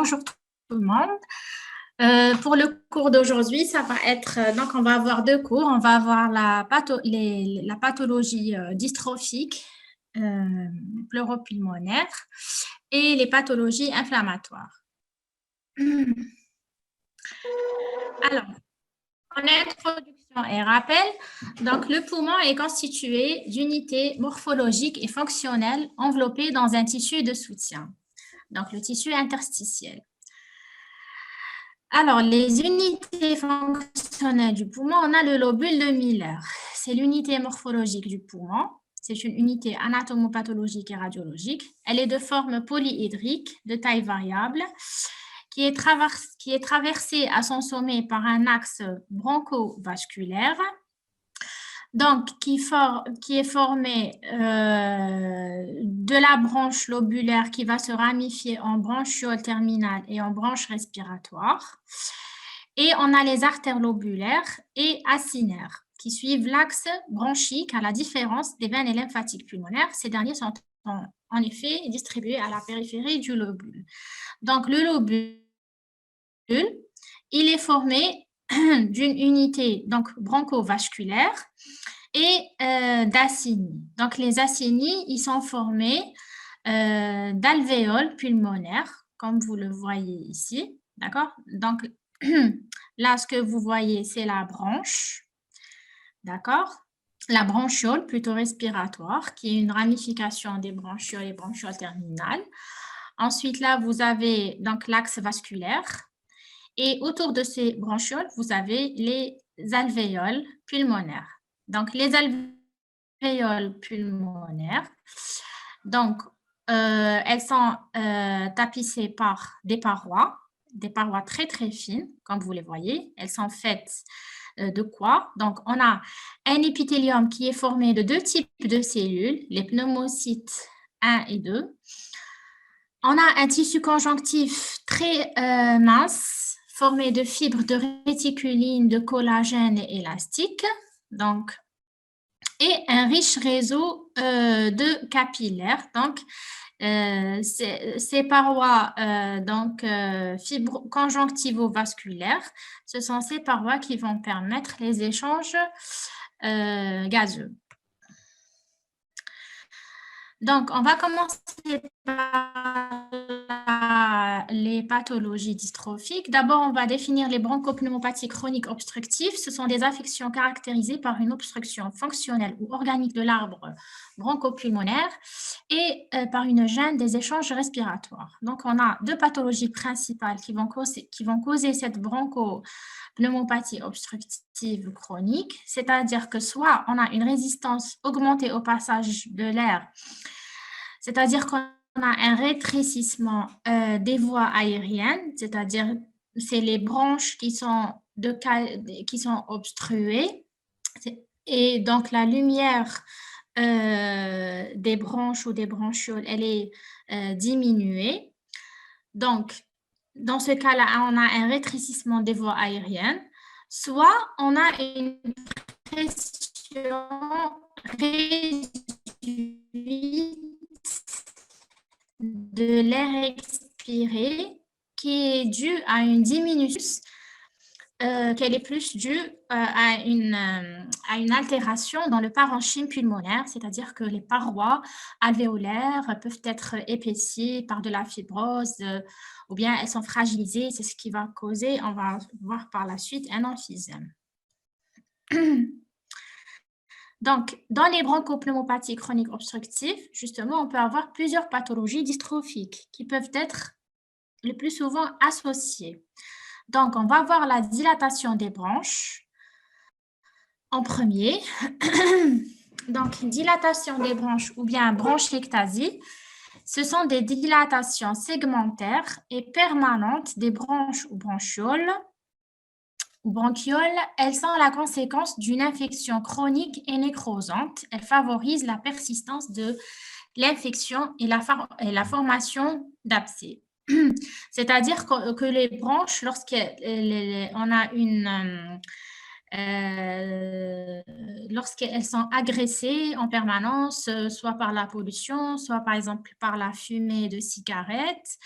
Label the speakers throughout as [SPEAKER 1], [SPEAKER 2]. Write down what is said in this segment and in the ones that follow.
[SPEAKER 1] Bonjour tout le monde. Pour le cours d'aujourd'hui, ça va être, donc on va avoir deux cours. On va avoir la pathologie dystrophique pleuropulmonaire et les pathologies inflammatoires. Alors, en introduction et rappel, donc le poumon est constitué d'unités morphologiques et fonctionnelles enveloppées dans un tissu de soutien, donc le tissu interstitiel. Alors, les unités fonctionnelles du poumon, on a le lobule de Miller. C'est l'unité morphologique du poumon. C'est une unité anatomopathologique et radiologique. Elle est de forme polyhydrique, de taille variable, qui est traversée à son sommet par un axe broncho-vasculaire, donc qui est formé de la branche lobulaire qui va se ramifier en branchiole terminale et en branche respiratoire. Et on a les artères lobulaires et acinaires qui suivent l'axe bronchique à la différence des veines et lymphatiques pulmonaires. Ces derniers sont en effet distribués à la périphérie du lobule. Donc le lobule, il est formé d'une unité donc broncho-vasculaire et d'acini. Donc les acini, ils sont formés d'alvéoles pulmonaires, comme vous le voyez ici, d'accord? Donc là, ce que vous voyez, c'est la branche, d'accord? La branchiole, plutôt respiratoire, qui est une ramification des branchioles et branchioles terminales. Ensuite, là, vous avez donc l'axe vasculaire. Et autour de ces branchioles, vous avez les alvéoles pulmonaires. Donc, les alvéoles pulmonaires, donc, elles sont tapissées par des parois très, très fines, comme vous les voyez. Elles sont faites de quoi? Donc, on a un épithélium qui est formé de deux types de cellules, les pneumocytes 1 et 2. On a un tissu conjonctif très mince, formé de fibres de réticuline, de collagène et élastique, donc, et un riche réseau de capillaires. Donc, ces parois fibres conjonctivo-vasculaires, ce sont ces parois qui vont permettre les échanges gazeux. Donc, on va commencer par les pathologies dystrophiques. D'abord, on va définir les bronchopneumopathies chroniques obstructives. Ce sont des affections caractérisées par une obstruction fonctionnelle ou organique de l'arbre bronchopulmonaire et par une gêne des échanges respiratoires. Donc, on a deux pathologies principales qui vont causer cette bronchopneumopathie obstructive chronique, c'est-à-dire que soit on a une résistance augmentée au passage de l'air, c'est-à-dire qu'on a un rétrécissement des voies aériennes, c'est-à-dire c'est les branches qui sont obstruées et donc la lumière des branches ou des branchioles, elle est diminuée. Donc, dans ce cas-là, on a un rétrécissement des voies aériennes, soit on a une pression réduite de l'air expiré qui est due à une diminution, qu'elle est plus due à une altération dans le parenchyme pulmonaire, c'est-à-dire que les parois alvéolaires peuvent être épaissies par de la fibrose ou bien elles sont fragilisées, c'est ce qui va causer, on va voir par la suite, un emphysème. Donc, dans les bronchopneumopathies chroniques obstructives, justement, on peut avoir plusieurs pathologies dystrophiques qui peuvent être le plus souvent associées. Donc, on va voir la dilatation des branches en premier. Donc, dilatation des branches ou bien bronchiectasie, ce sont des dilatations segmentaires et permanentes des branches ou branchioles ou bronchioles. Elles sont la conséquence d'une infection chronique et nécrosante. Elles favorisent la persistance de l'infection et la formation d'abcès. C'est-à-dire que les branches, lorsqu'elles sont agressées en permanence, soit par la pollution, soit par exemple par la fumée de cigarettes,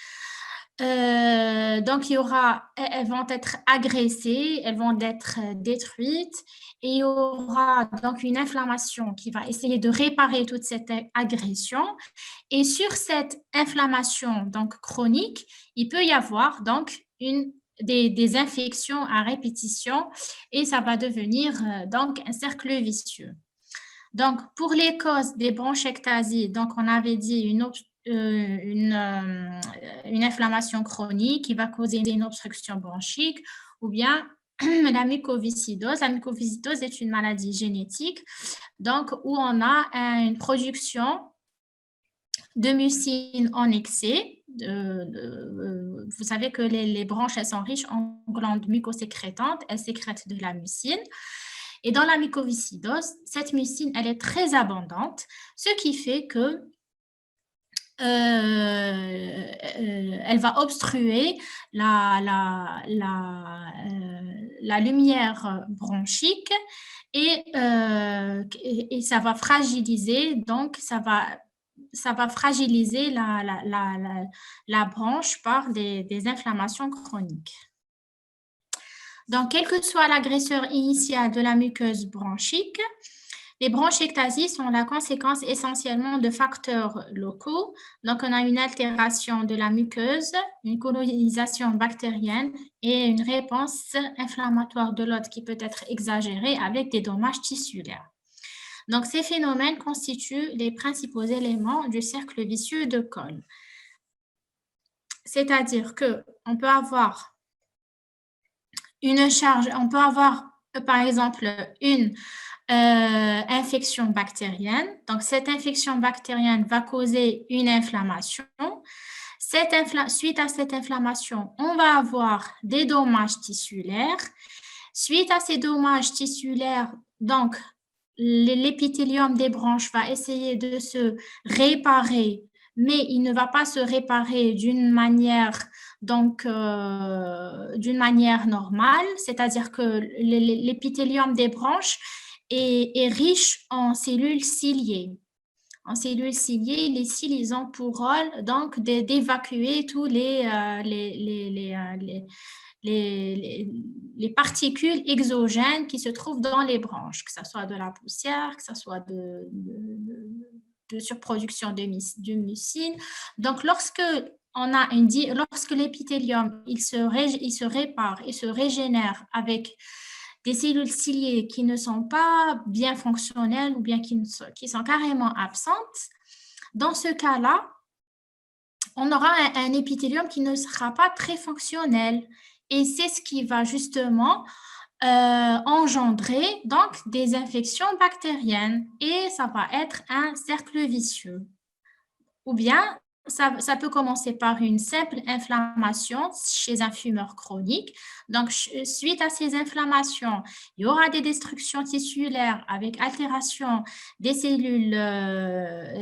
[SPEAKER 1] Donc, elles vont être agressées, elles vont être détruites et il y aura donc une inflammation qui va essayer de réparer toute cette agression. Et sur cette inflammation donc chronique, il peut y avoir donc des infections à répétition et ça va devenir donc un cercle vicieux. Donc, pour les causes des bronchiectasies, donc on avait dit une inflammation chronique qui va causer une obstruction bronchique ou bien la mucoviscidose. La mucoviscidose est une maladie génétique donc, où on a une production de mucine en excès. Vous savez que les bronches, elles sont riches en glandes mucosécrétantes, elles sécrètent de la mucine. Et dans la mucoviscidose, cette mucine, elle est très abondante, ce qui fait que elle va obstruer la lumière bronchique et ça va fragiliser, donc ça va fragiliser la bronche par des inflammations chroniques. Donc, quel que soit l'agresseur initial de la muqueuse bronchique, les bronchiectasies sont la conséquence essentiellement de facteurs locaux. Donc, on a une altération de la muqueuse, une colonisation bactérienne et une réponse inflammatoire de l'hôte qui peut être exagérée avec des dommages tissulaires. Donc, ces phénomènes constituent les principaux éléments du cercle vicieux de Kohl. C'est-à-dire qu'on peut avoir une charge, on peut avoir par exemple une infection bactérienne. Donc, cette infection bactérienne va causer une inflammation. Suite à cette inflammation, on va avoir des dommages tissulaires. Suite à ces dommages tissulaires, donc, l'épithélium des bronches va essayer de se réparer, mais il ne va pas se réparer d'une manière normale, c'est-à-dire que l'épithélium des bronches est riche en cellules ciliées. En cellules ciliées, les cils, ils ont pour rôle donc d'évacuer tous les particules exogènes qui se trouvent dans les branches, que ce soit de la poussière, que ce soit de surproduction de mucine. Donc, lorsque l'épithélium il se répare et se régénère avec des cellules ciliées qui ne sont pas bien fonctionnelles ou bien qui sont carrément absentes, dans ce cas-là, on aura un épithélium qui ne sera pas très fonctionnel. Et c'est ce qui va justement engendrer donc des infections bactériennes et ça va être un cercle vicieux. Ou bien, ça peut commencer par une simple inflammation chez un fumeur chronique. Donc, suite à ces inflammations, il y aura des destructions tissulaires avec altération des cellules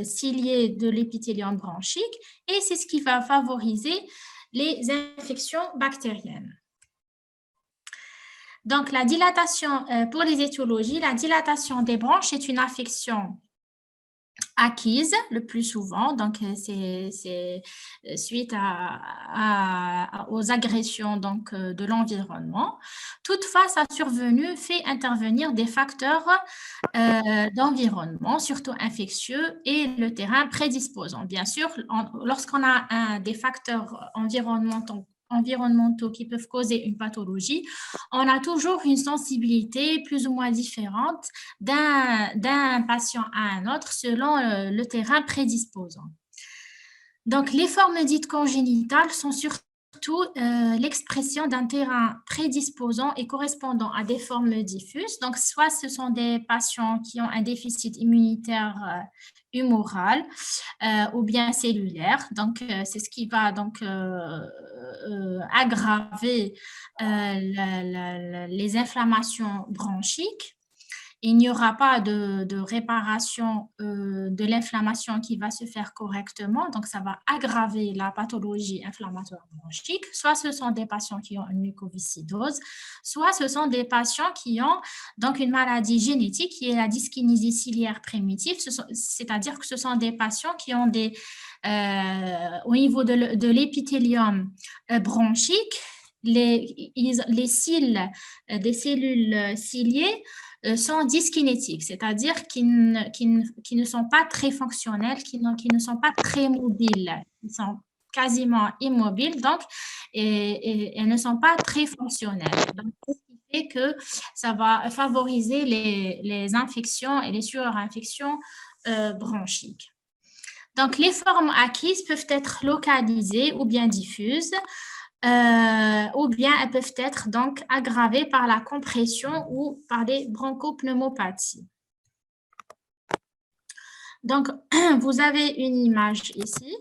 [SPEAKER 1] ciliées de l'épithélium bronchique et c'est ce qui va favoriser les infections bactériennes. Donc, la dilatation, pour les étiologies, la dilatation des bronches est une affection acquise le plus souvent, donc c'est suite aux agressions donc, de l'environnement. Toutefois, sa survenue fait intervenir des facteurs d'environnement, surtout infectieux, et le terrain prédisposant. Bien sûr, lorsqu'on a des facteurs environnementaux qui peuvent causer une pathologie, on a toujours une sensibilité plus ou moins différente d'un patient à un autre selon le terrain prédisposant. Donc, les formes dites congénitales sont surtout l'expression d'un terrain prédisposant et correspondant à des formes diffuses. Donc, soit ce sont des patients qui ont un déficit immunitaire humoral ou bien cellulaire. Donc, c'est ce qui va donc aggraver les inflammations bronchiques. Il n'y aura pas de réparation de l'inflammation qui va se faire correctement, donc ça va aggraver la pathologie inflammatoire bronchique. Soit ce sont des patients qui ont une mucoviscidose, soit ce sont des patients qui ont donc une maladie génétique qui est la dyskinésie ciliaire primitive, c'est-à-dire que ce sont des patients qui ont des au niveau de l'épithélium bronchique, les cils des cellules ciliées sont dyskinétiques, c'est-à-dire qui ne sont pas très fonctionnels, qui ne sont pas très mobiles. Ils sont quasiment immobiles, donc, et ne sont pas très fonctionnels. Donc, ce qui fait que ça va favoriser les infections et les surinfections bronchiques. Donc, les formes acquises peuvent être localisées ou bien diffuses, ou bien elles peuvent être donc aggravées par la compression ou par des bronchopneumopathies. Donc, vous avez une image ici.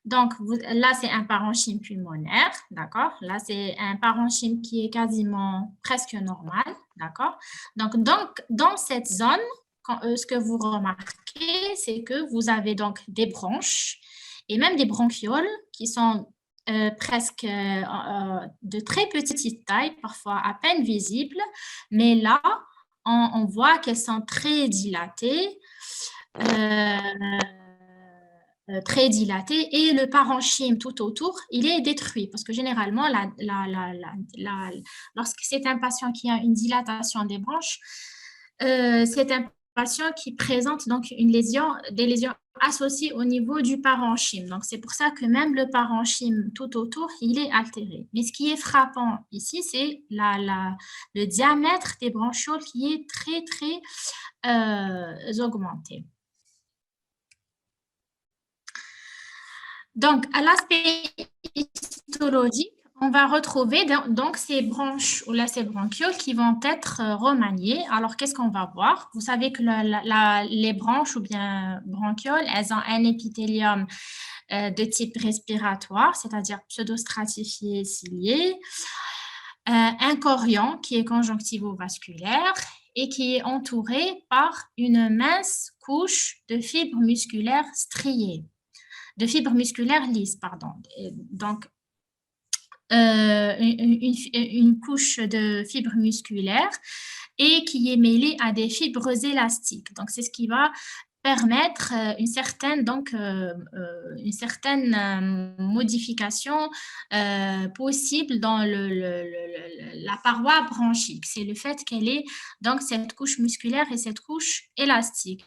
[SPEAKER 1] Donc, là, c'est un parenchyme pulmonaire, d'accord? Là, c'est un parenchyme qui est quasiment presque normal, d'accord? Donc, dans cette zone, ce que vous remarquez, c'est que vous avez donc des bronches et même des bronchioles qui sont presque de très petite taille, parfois à peine visibles, mais là, on voit qu'elles sont très dilatées, très dilatées, et le parenchyme tout autour, il est détruit parce que généralement, lorsque c'est un patient qui a une dilatation des bronches, c'est un patient qui présente donc des lésions associées au niveau du parenchyme. Donc, c'est pour ça que même le parenchyme tout autour, il est altéré. Mais ce qui est frappant ici, c'est le diamètre des bronchioles qui est très, très augmenté. Donc, à l'aspect histologique, on va retrouver donc ces bronches ou là, ces bronchioles qui vont être remaniées. Alors, qu'est-ce qu'on va voir? Vous savez que les bronches ou bien bronchioles, elles ont un épithélium de type respiratoire, c'est-à-dire pseudostratifié cilié, un chorion qui est conjonctivo-vasculaire et qui est entouré par une mince couche de fibres musculaires striées. De fibres musculaires lisses, pardon. Donc, une couche de fibres musculaires et qui est mêlée à des fibres élastiques. Donc, c'est ce qui va permettre une certaine modification possible dans la paroi bronchique. C'est le fait qu'elle ait donc cette couche musculaire et cette couche élastique.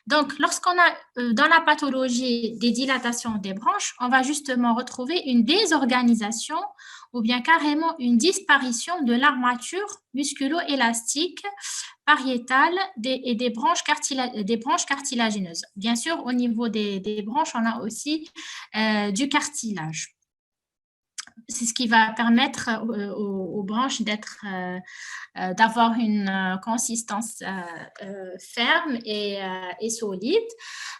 [SPEAKER 1] Donc, lorsqu'on a dans la pathologie des dilatations des bronches, on va justement retrouver une désorganisation ou bien carrément une disparition de l'armature musculo-élastique pariétale et des bronches cartilagineuses. Bien sûr, au niveau des bronches, on a aussi du cartilage. C'est ce qui va permettre aux branches d'avoir une consistance ferme et solide.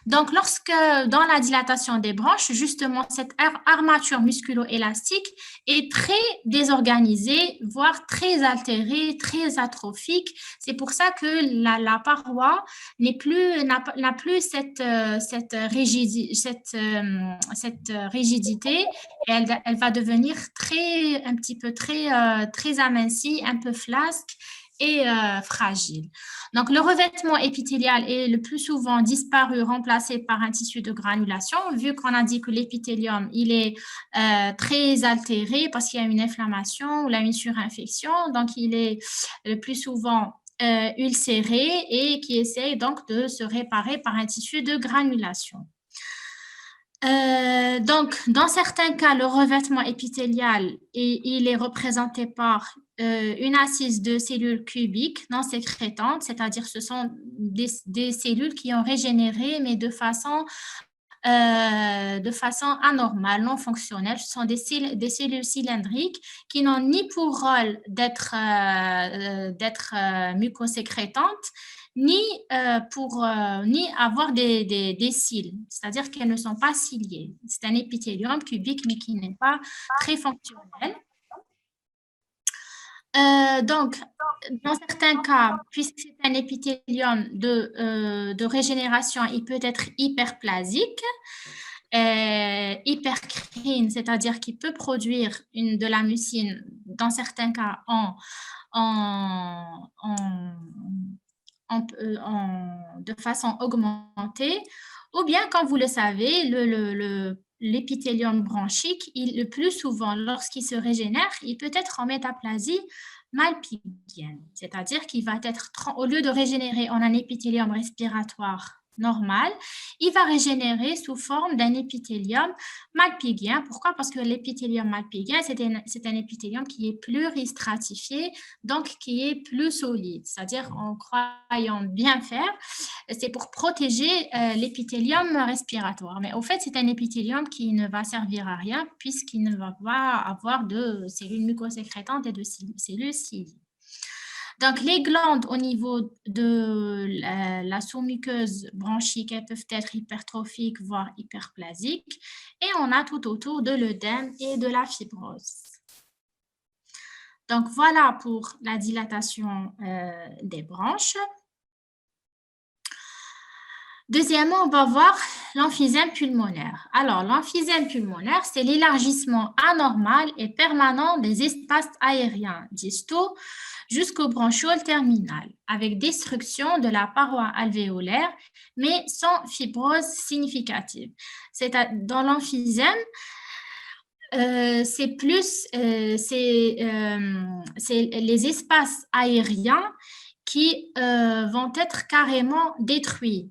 [SPEAKER 1] Donc, lorsque dans la dilatation des branches, justement, cette armature musculo-élastique est très désorganisée, voire très altérée, très atrophique. C'est pour ça que la paroi n'a plus cette rigidité. Elle va devenir un petit peu très amincie, un peu flasque et fragile. Donc, le revêtement épithélial est le plus souvent disparu, remplacé par un tissu de granulation, vu qu'on a dit que l'épithélium, il est très altéré parce qu'il y a une inflammation ou là, une surinfection. Donc, il est le plus souvent ulcéré et qui essaye donc de se réparer par un tissu de granulation. Donc, dans certains cas, le revêtement épithélial, il est représenté par une assise de cellules cubiques non sécrétantes, c'est-à-dire ce sont des cellules qui ont régénéré, mais de façon anormale, non fonctionnelle. Ce sont des cellules cylindriques qui n'ont ni pour rôle d'être mucosécrétantes, ni avoir des cils, c'est-à-dire qu'elles ne sont pas ciliées. C'est un épithélium cubique, mais qui n'est pas très fonctionnel. Donc, dans certains cas, puisque c'est un épithélium de régénération, il peut être hyperplasique, hypercrine, c'est-à-dire qu'il peut produire de la mucine, dans certains cas, de façon augmentée, Ou bien, comme vous le savez, l'épithélium bronchique, le plus souvent, lorsqu'il se régénère, il peut être en métaplasie malpighienne, c'est-à-dire qu'il va être, au lieu de régénérer en un épithélium respiratoire normal, il va régénérer sous forme d'un épithélium malpighien. Pourquoi? Parce que l'épithélium malpighien, c'est un épithélium qui est pluristratifié, donc qui est plus solide, c'est-à-dire en croyant bien faire, c'est pour protéger l'épithélium respiratoire. Mais au fait, c'est un épithélium qui ne va servir à rien puisqu'il ne va pas avoir de cellules mucosécrétantes et de cellules ciliées. Donc, les glandes au niveau de la sous-muqueuse bronchique, elles peuvent être hypertrophiques, voire hyperplasiques. Et on a tout autour de l'œdème et de la fibrose. Donc, voilà pour la dilatation des branches. Deuxièmement, on va voir l'emphysème pulmonaire. Alors, l'emphysème pulmonaire, c'est l'élargissement anormal et permanent des espaces aériens distaux jusqu'au bronchiole terminal, avec destruction de la paroi alvéolaire, mais sans fibrose significative. Dans l'emphysème, c'est les espaces aériens qui vont être carrément détruits.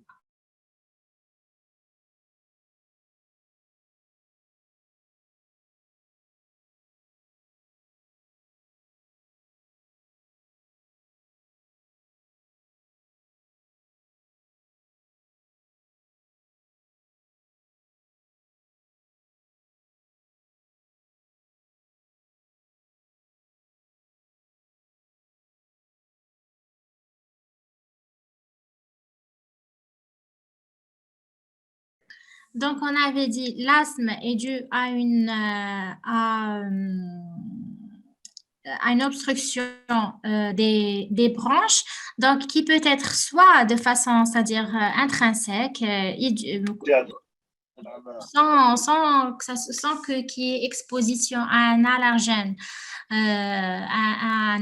[SPEAKER 1] Donc, on avait dit l'asthme est dû à une obstruction des branches, donc qui peut être soit de façon, c'est-à-dire intrinsèque, sans qu'il y ait exposition à un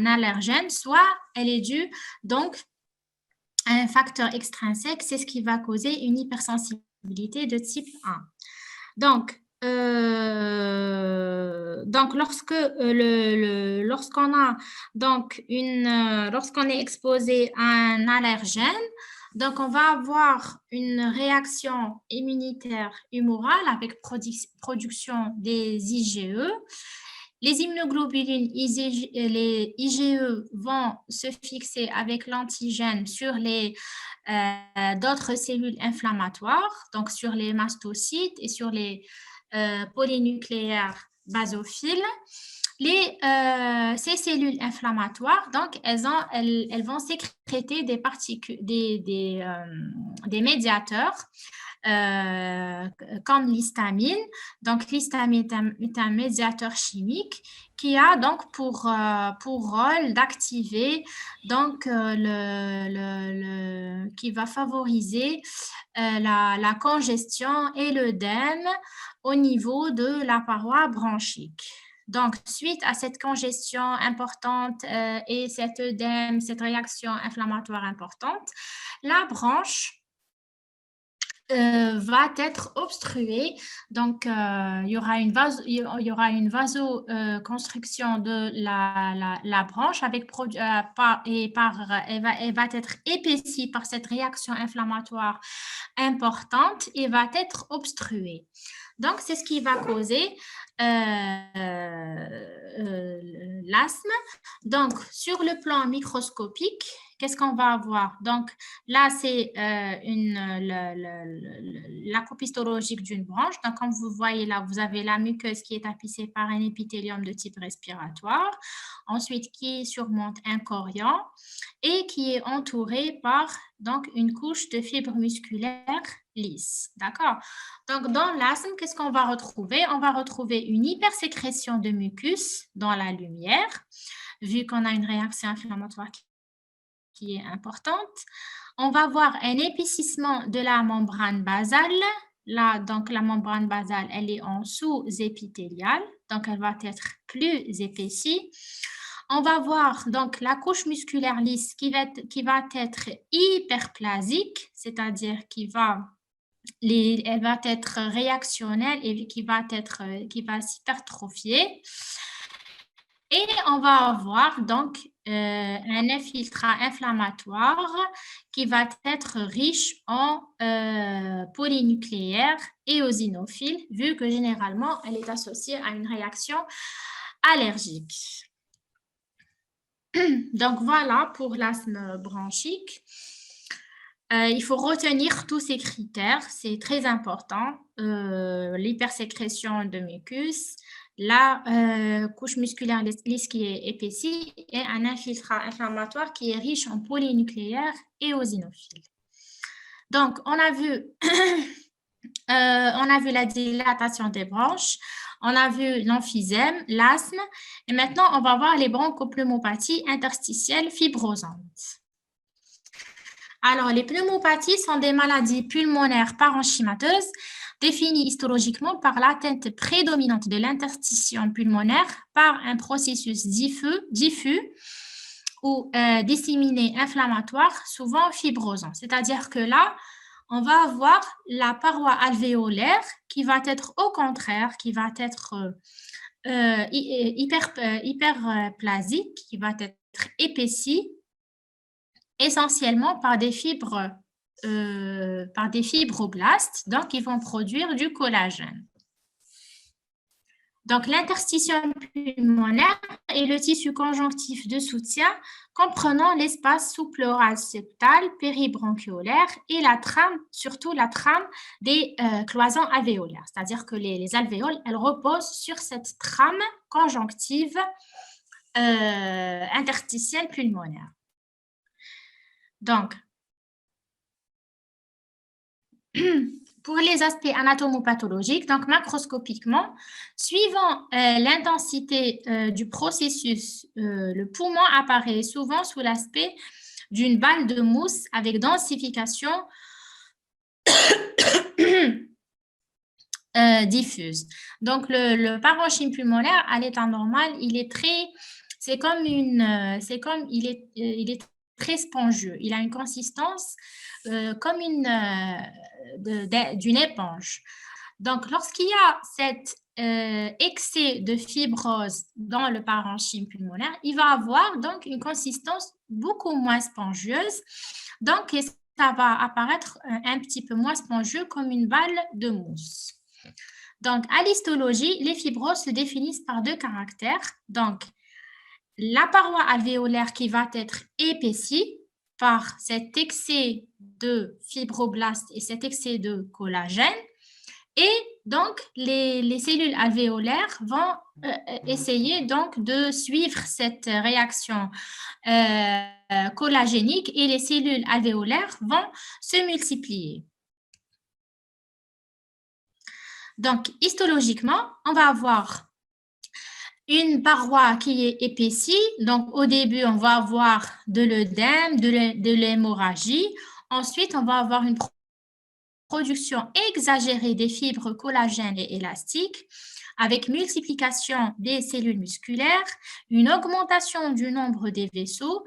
[SPEAKER 1] allergène, soit elle est due donc à un facteur extrinsèque, c'est ce qui va causer une hypersensibilité de type 1. Donc, lorsqu'on est exposé à un allergène, donc on va avoir une réaction immunitaire humorale avec production des IgE. Les immunoglobulines, les IgE vont se fixer avec l'antigène sur d'autres cellules inflammatoires, donc sur les mastocytes et sur les polynucléaires basophiles. Ces cellules inflammatoires, donc, elles vont sécréter des médiateurs comme l'histamine. Donc, l'histamine est un médiateur chimique qui a donc pour rôle d'activer donc qui va favoriser la congestion et l'œdème au niveau de la paroi bronchique. Donc, suite à cette congestion importante et cet œdème, cette réaction inflammatoire importante, la branche va être obstruée. Donc, il y aura une vasoconstriction de la branche elle va être épaissie par cette réaction inflammatoire importante et va être obstruée. Donc, c'est ce qui va causer l'asthme. Donc, sur le plan microscopique, qu'est-ce qu'on va avoir? Donc, là, c'est la coupe histologique d'une branche. Donc, comme vous voyez là, vous avez la muqueuse qui est tapissée par un épithélium de type respiratoire, ensuite qui surmonte un chorion et qui est entouré par donc, une couche de fibres musculaires lisses. D'accord? Donc, dans l'asthme, qu'est-ce qu'on va retrouver? On va retrouver une hypersécrétion de mucus dans la lumière, vu qu'on a une réaction inflammatoire qui est importante. On va voir un épaississement de la membrane basale. Là, donc, la membrane basale, elle est en sous-épithéliale, donc elle va être plus épaissie. On va voir donc la couche musculaire lisse qui va être hyperplasique, c'est-à-dire qui va elle va être réactionnelle et qui va s'hypertrophier. Et on va avoir donc un infiltrat inflammatoire qui va être riche en polynucléaires et eosinophiles, vu que généralement, elle est associée à une réaction allergique. Donc voilà pour l'asthme bronchique. Il faut retenir tous ces critères, c'est très important. L'hypersécrétion de mucus, la couche musculaire lisse qui est épaissie et un infiltrat inflammatoire qui est riche en polynucléaires et eosinophiles. Donc, on a vu la dilatation des bronches, on a vu l'emphysème, l'asthme, et maintenant, on va voir les bronchopneumopathies interstitielles fibrosantes. Alors, les pneumopathies sont des maladies pulmonaires parenchymateuses définies histologiquement par l'atteinte prédominante de l'interstitium pulmonaire par un processus diffus ou disséminé inflammatoire, souvent fibrosant. C'est-à-dire que là, on va avoir la paroi alvéolaire qui va être au contraire, qui va être hyperplasique, qui va être épaissie, essentiellement par des fibroblastes, donc qui vont produire du collagène. Donc, l'interstitium pulmonaire est le tissu conjonctif de soutien comprenant l'espace sous-pleural septal, péribronchiolaire et la trame, surtout la trame des cloisons alvéolaires. C'est-à-dire que les alvéoles, elles reposent sur cette trame conjonctive interstitielle pulmonaire. Donc, pour les aspects anatomopathologiques, donc macroscopiquement, suivant l'intensité du processus, le poumon apparaît souvent sous l'aspect d'une balle de mousse avec densification diffuse. Donc, le parenchyme pulmonaire, à l'état normal, il est très spongieux. Il a une consistance comme d'une éponge. Donc, lorsqu'il y a cet excès de fibrose dans le parenchyme pulmonaire, il va avoir donc une consistance beaucoup moins spongieuse. Donc, ça va apparaître un petit peu moins spongieux comme une balle de mousse. Donc, à l'histologie, les fibroses se définissent par deux caractères. Donc, la paroi alvéolaire qui va être épaissie par cet excès de fibroblastes et cet excès de collagène. Et donc, les cellules alvéolaires vont essayer donc de suivre cette réaction collagénique et les cellules alvéolaires vont se multiplier. Donc, histologiquement, on va avoir une paroi qui est épaissie. Donc, au début, on va avoir de l'œdème, de l'hémorragie. Ensuite, on va avoir une production exagérée des fibres collagènes et élastiques avec multiplication des cellules musculaires, une augmentation du nombre des vaisseaux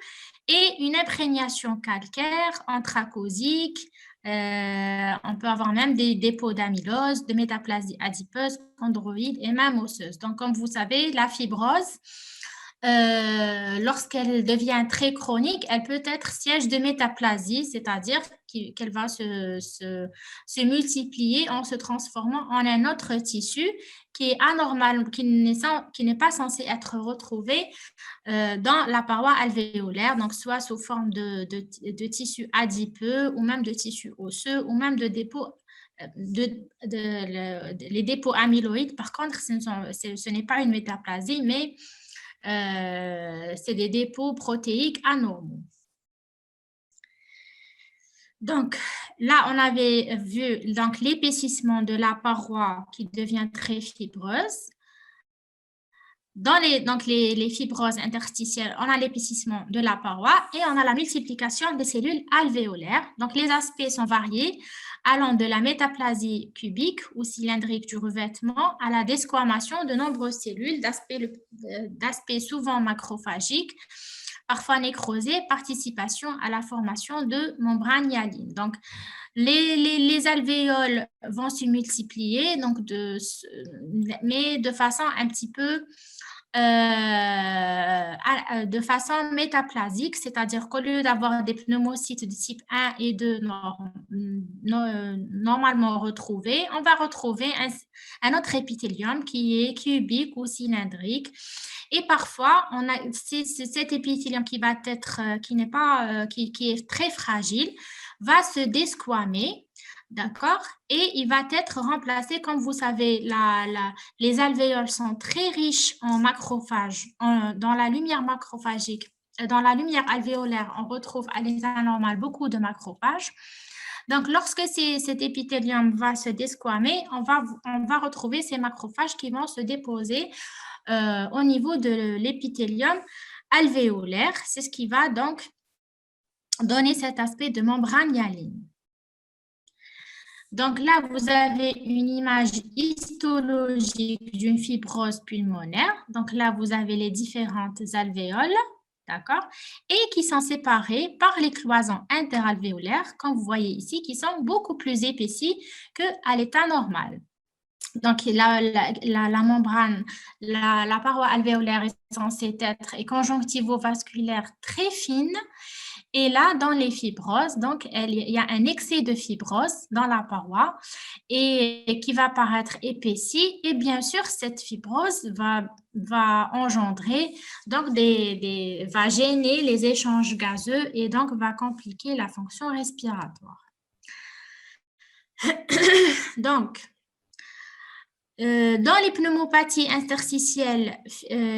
[SPEAKER 1] et une imprégnation calcaire, anthracosique. On peut avoir même des dépôts d'amylose, de métaplasie adipeuse, chondroïde et même osseuse. Donc, comme vous savez, la fibrose, lorsqu'elle devient très chronique, elle peut être siège de métaplasie, c'est-à-dire qu'elle va se multiplier en se transformant en un autre tissu qui est anormal, qui n'est pas censé être retrouvé dans la paroi alvéolaire, donc soit sous forme de tissu adipeux ou même de tissu osseux ou même de dépôts. Les dépôts amyloïdes, par contre, ce n'est pas une métaplasie, mais c'est des dépôts protéiques anormaux. Donc, là, on avait vu l'épaississement de la paroi qui devient très fibreuse. Dans les fibroses interstitielles, on a l'épaississement de la paroi et on a la multiplication des cellules alvéolaires. Donc, les aspects sont variés, allant de la métaplasie cubique ou cylindrique du revêtement à la desquamation de nombreuses cellules d'aspect souvent macrophagique, parfois nécrosée, participation à la formation de membranes hyalines. Donc, les alvéoles vont se multiplier, donc mais de façon un petit peu de façon métaplasique, c'est-à-dire qu'au lieu d'avoir des pneumocytes de type 1 et 2 normalement retrouvés, on va retrouver un autre épithélium qui est cubique ou cylindrique. Et parfois, on a cet épithélium qui va être, qui est très fragile, va se desquamer. D'accord? Et il va être remplacé, comme vous savez, les alvéoles sont très riches en macrophages. Dans la lumière macrophagique, dans la lumière alvéolaire, on retrouve à l'état normal beaucoup de macrophages. Donc, lorsque cet épithélium va se desquamer, on va retrouver ces macrophages qui vont se déposer au niveau de l'épithélium alvéolaire. C'est ce qui va donc donner cet aspect de membrane hyaline. Donc là, vous avez une image histologique d'une fibrose pulmonaire. Donc là, vous avez les différentes alvéoles, d'accord, et qui sont séparées par les cloisons interalvéolaires, comme vous voyez ici, qui sont beaucoup plus épaissies qu'à l'état normal. Donc, la membrane, la paroi alvéolaire est censée être conjonctivo-vasculaire très fine. Et là, dans les fibroses, donc, il y a un excès de fibrose dans la paroi et qui va paraître épaissie. Et bien sûr, cette fibrose va engendrer, donc, va gêner les échanges gazeux et donc va compliquer la fonction respiratoire. Donc, dans les pneumopathies interstitielles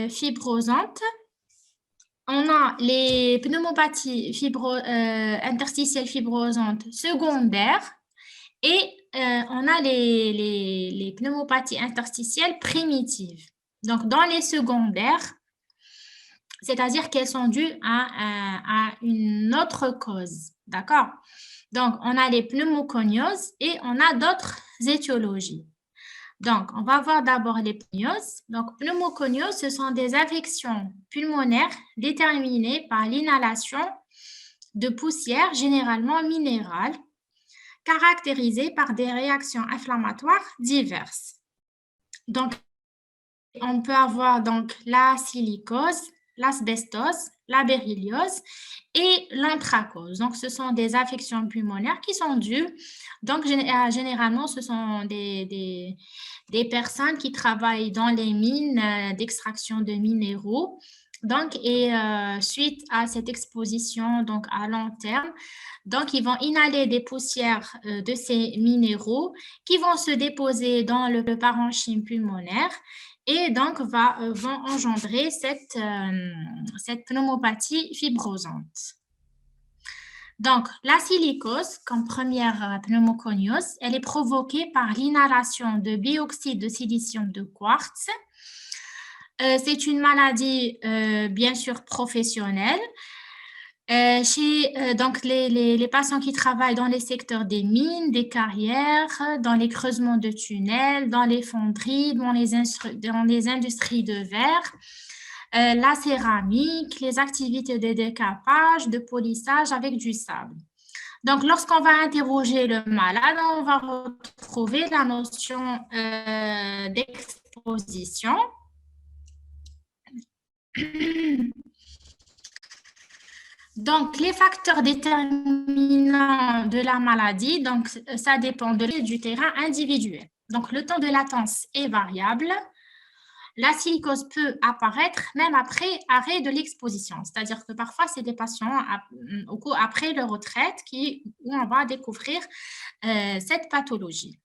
[SPEAKER 1] fibrosantes, on a les pneumopathies interstitielles fibrosantes secondaires et on a les pneumopathies interstitielles primitives. Donc, dans les secondaires, c'est-à-dire qu'elles sont dues à une autre cause, d'accord? Donc, on a les pneumoconioses et on a d'autres étiologies. Donc, on va voir d'abord les pneumoconioses. Donc, pneumoconioses, ce sont des affections pulmonaires déterminées par l'inhalation de poussière, généralement minérale, caractérisées par des réactions inflammatoires diverses. Donc, on peut avoir donc la silicose, l'asbestose, la berlioz et l'anthracose. Donc, ce sont des affections pulmonaires qui sont dues. Donc, généralement, ce sont des personnes qui travaillent dans les mines d'extraction de minéraux. Donc, et suite à cette exposition donc à long terme, donc ils vont inhaler des poussières de ces minéraux qui vont se déposer dans le parenchyme pulmonaire et donc vont engendrer cette pneumopathie fibrosante. Donc, la silicose, comme première pneumoconiose, elle est provoquée par l'inhalation de bioxyde de silicium de quartz. C'est une maladie, bien sûr, professionnelle. Donc, les patients qui travaillent dans les secteurs des mines, des carrières, dans les creusements de tunnels, dans les fonderies, dans les industries de verre, la céramique, les activités de décapage, de polissage avec du sable. Donc, lorsqu'on va interroger le malade, on va retrouver la notion d'exposition. Donc, les facteurs déterminants de la maladie, donc, ça dépend du terrain individuel. Donc, le temps de latence est variable. La silicose peut apparaître même après arrêt de l'exposition. C'est-à-dire que parfois, c'est des patients après leur retraite où on va découvrir cette pathologie.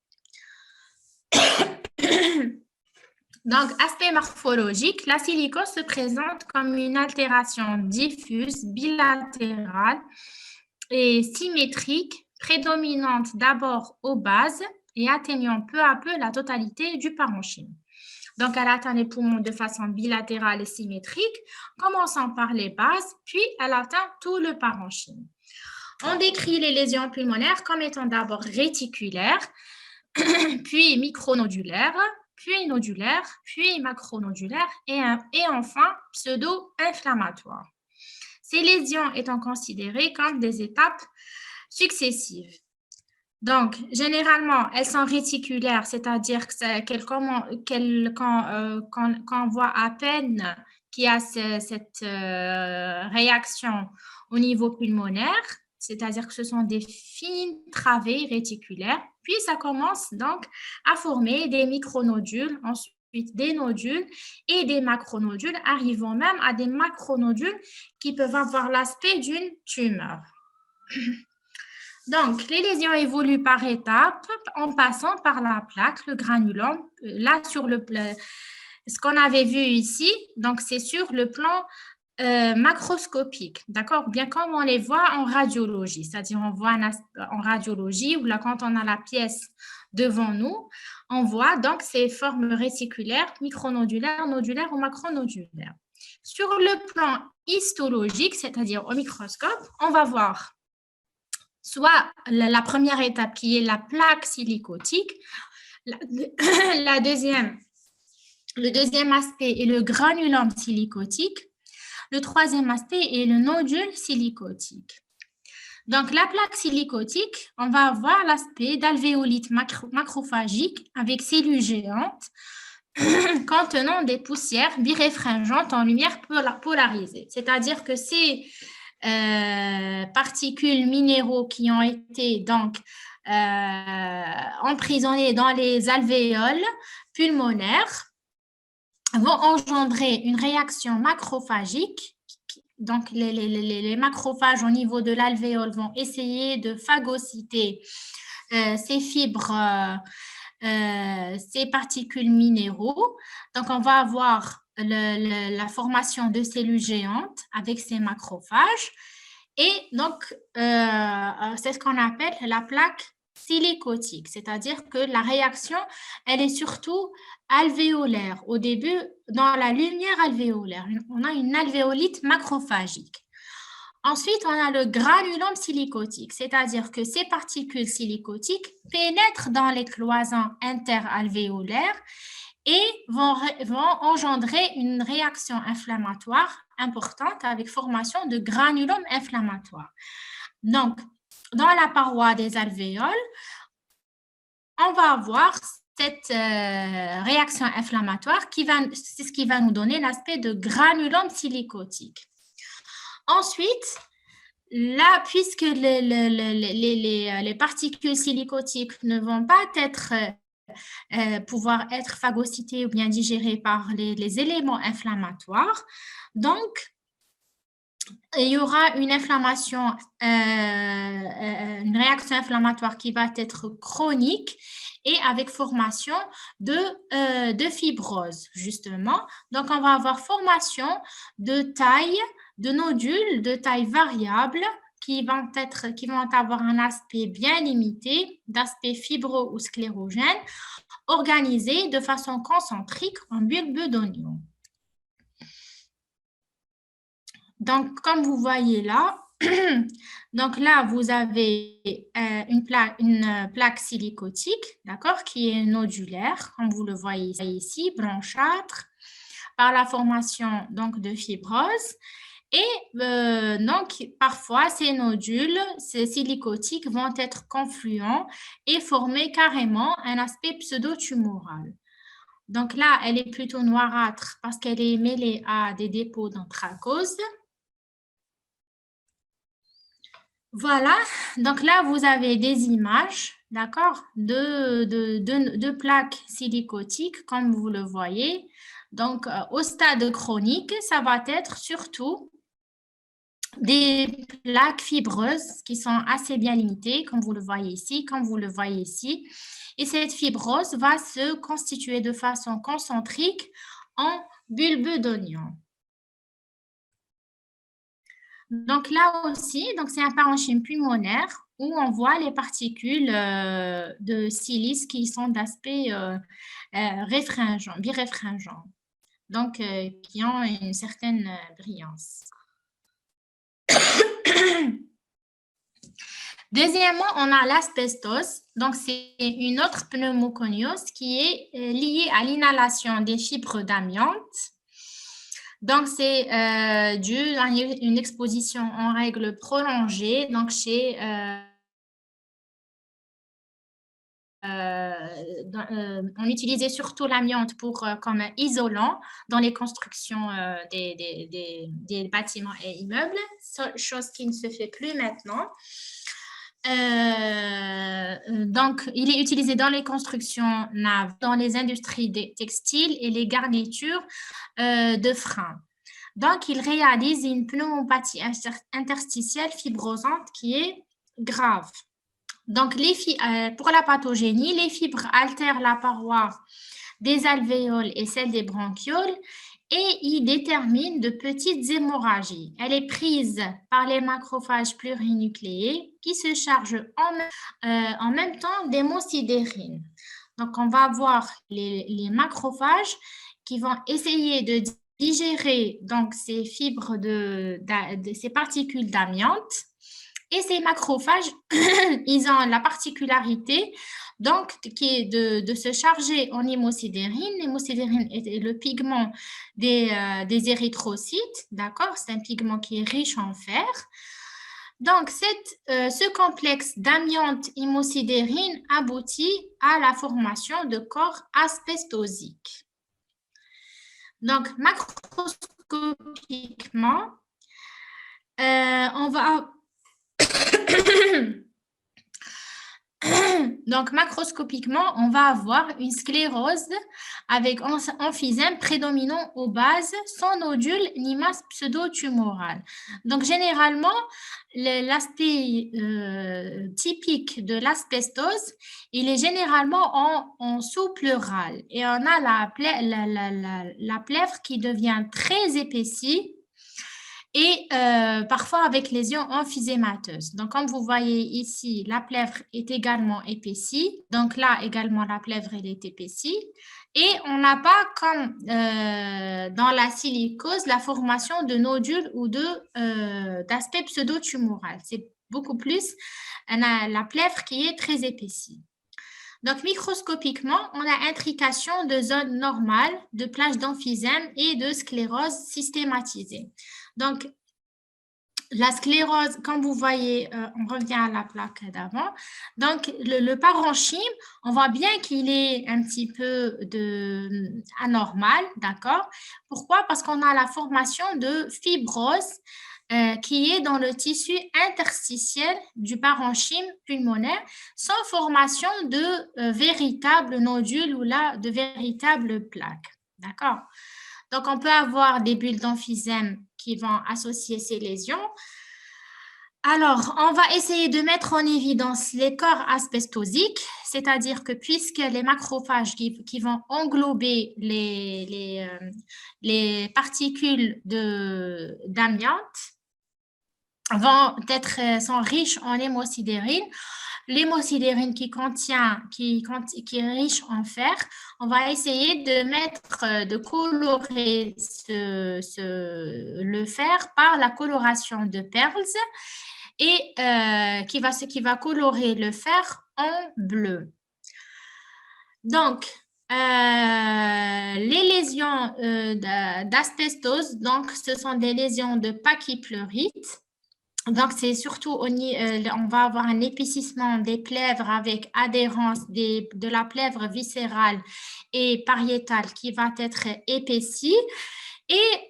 [SPEAKER 1] Donc, aspect morphologique, la silicose se présente comme une altération diffuse, bilatérale et symétrique, prédominante d'abord aux bases et atteignant peu à peu la totalité du parenchyme. Donc, elle atteint les poumons de façon bilatérale et symétrique, commençant par les bases, puis elle atteint tout le parenchyme. On décrit les lésions pulmonaires comme étant d'abord réticulaires, puis micronodulaires, puis nodulaires, puis macronodulaires et enfin pseudo-inflammatoires. ces lésions étant considérées comme des étapes successives. Donc, généralement, elles sont réticulaires, c'est-à-dire qu'on voit à peine qu'il y a cette réaction au niveau pulmonaire, c'est-à-dire que ce sont des fines travées réticulaires, puis ça commence donc à former des micronodules, ensuite des nodules et des macronodules, arrivant même à des macronodules qui peuvent avoir l'aspect d'une tumeur. Donc, les lésions évoluent par étapes en passant par la plaque, le granulome. Là, sur ce qu'on avait vu ici, donc c'est sur le plan macroscopique, d'accord? Bien comme on les voit en radiologie, c'est-à-dire on voit en radiologie ou là quand on a la pièce devant nous, on voit donc ces formes réticulaires, micronodulaires, nodulaires ou macronodulaires. Sur le plan histologique, c'est-à-dire au microscope, on va voir soit la première étape qui est la plaque silicotique, le deuxième aspect est le granulome silicotique, le troisième aspect est le nodule silicotique. Donc, la plaque silicotique, on va avoir l'aspect d'alvéolite macrophagique avec cellules géantes contenant des poussières biréfringentes en lumière polarisée. C'est-à-dire que ces particules minéraux qui ont été donc emprisonnés dans les alvéoles pulmonaires vont engendrer une réaction macrophagique. Donc, les macrophages au niveau de l'alvéole vont essayer de phagocyter ces fibres, ces particules minéraux. Donc, on va avoir la formation de cellules géantes avec ces macrophages. Et donc, c'est ce qu'on appelle la plaque silicotique, c'est-à-dire que la réaction, elle est surtout alvéolaire. Au début, dans la lumière alvéolaire, on a une alvéolite macrophagique. Ensuite, on a le granulome silicotique, c'est-à-dire que ces particules silicotiques pénètrent dans les cloisons interalvéolaires et vont engendrer une réaction inflammatoire importante avec formation de granulomes inflammatoires. Donc, dans la paroi des alvéoles, on va avoir cette réaction inflammatoire c'est ce qui va nous donner l'aspect de granulome silicotique. Ensuite, là, puisque les particules silicotiques ne vont pas pouvoir être phagocytées ou bien digérées par les éléments inflammatoires, donc il y aura une inflammation, une réaction inflammatoire qui va être chronique et avec formation de fibrose, justement. Donc, on va avoir formation de nodules de taille variable qui vont avoir un aspect bien limité, d'aspect fibro ou sclérogène, organisé de façon concentrique en bulbe d'oignon. Donc, comme vous voyez là, donc là, vous avez une plaque silicotique, d'accord, qui est nodulaire, comme vous le voyez ici, blanchâtre, par la formation donc, de fibrose. Et donc, parfois, ces nodules, ces silicotiques vont être confluents et former carrément un aspect pseudo-tumoral. Donc là, elle est plutôt noirâtre parce qu'elle est mêlée à des dépôts d'anthracose. Voilà, donc là, vous avez des images, d'accord, de plaques silicotiques, comme vous le voyez. Donc, au stade chronique, ça va être surtout des plaques fibreuses qui sont assez bien limitées, comme vous le voyez ici, comme vous le voyez ici. Et cette fibrose va se constituer de façon concentrique en bulbe d'oignon. Donc là aussi, c'est un parenchyme pulmonaire où on voit les particules de silice qui sont d'aspect biréfringent, donc qui ont une certaine brillance. Deuxièmement, on a l'asbestose. Donc, c'est une autre pneumoconiose qui est liée à l'inhalation des fibres d'amiante. Donc, c'est dû à une exposition en règle prolongée, donc on utilisait surtout l'amiante comme isolant dans les constructions des bâtiments et immeubles, chose qui ne se fait plus maintenant. Donc, il est utilisé dans les constructions naves, dans les industries textiles et les garnitures de frein. Donc, il réalise une pneumopathie interstitielle fibrosante qui est grave. Donc, pour la pathogénie, les fibres altèrent la paroi des alvéoles et celle des bronchioles et y déterminent de petites hémorragies. Elle est prise par les macrophages plurinucléés qui se chargent en même temps d'hémosidérine. Donc, on va avoir les macrophages qui vont essayer de digérer donc, ces fibres ces particules d'amiante. Et ces macrophages, ils ont la particularité donc, qui est de se charger en hémosidérine. L'hémosidérine est le pigment des érythrocytes, d'accord? C'est un pigment qui est riche en fer. Donc, ce complexe d'amiante-hémosidérine aboutit à la formation de corps asbestosiques. Donc, macroscopiquement, on va... Donc, macroscopiquement, on va avoir une sclérose avec emphysème prédominant aux bases, sans nodule ni masse pseudo-tumorale. Donc, généralement, l'aspect typique de l'asbestose, il est généralement en sous-pleural. Et on a la plèvre qui devient très épaissie et parfois avec lésions emphysémateuses. Donc, comme vous voyez ici, la plèvre est également épaissie. Donc là, également, la plèvre, elle est épaissie. Et on n'a pas, comme dans la silicose, la formation de nodules ou d'aspect pseudo-tumoral. C'est beaucoup plus la plèvre qui est très épaissie. Donc, microscopiquement, on a intrication de zones normales, de plages d'emphysème et de sclérose systématisée. Donc, la sclérose, comme vous voyez, on revient à la plaque d'avant. Donc, le parenchyme, on voit bien qu'il est un petit peu anormal, d'accord? Pourquoi? Parce qu'on a la formation de fibrose qui est dans le tissu interstitiel du parenchyme pulmonaire sans formation de véritables nodules ou là, de véritables plaques, d'accord? Donc, on peut avoir des bulles d'emphysème qui vont associer ces lésions. Alors, on va essayer de mettre en évidence les corps asbestosiques, c'est-à-dire que puisque les macrophages qui vont englober les particules d'amiante sont riches en hémosidérine, l'hémosidérine qui est riche en fer, on va essayer de colorer le fer par la coloration de Pearls et qui va colorer le fer en bleu. Donc, les lésions d'asbestose, donc ce sont des lésions de pachypleurite. Donc, c'est surtout, on va avoir un épaississement des plèvres avec adhérence de la plèvre viscérale et pariétale qui va être épaissie. Et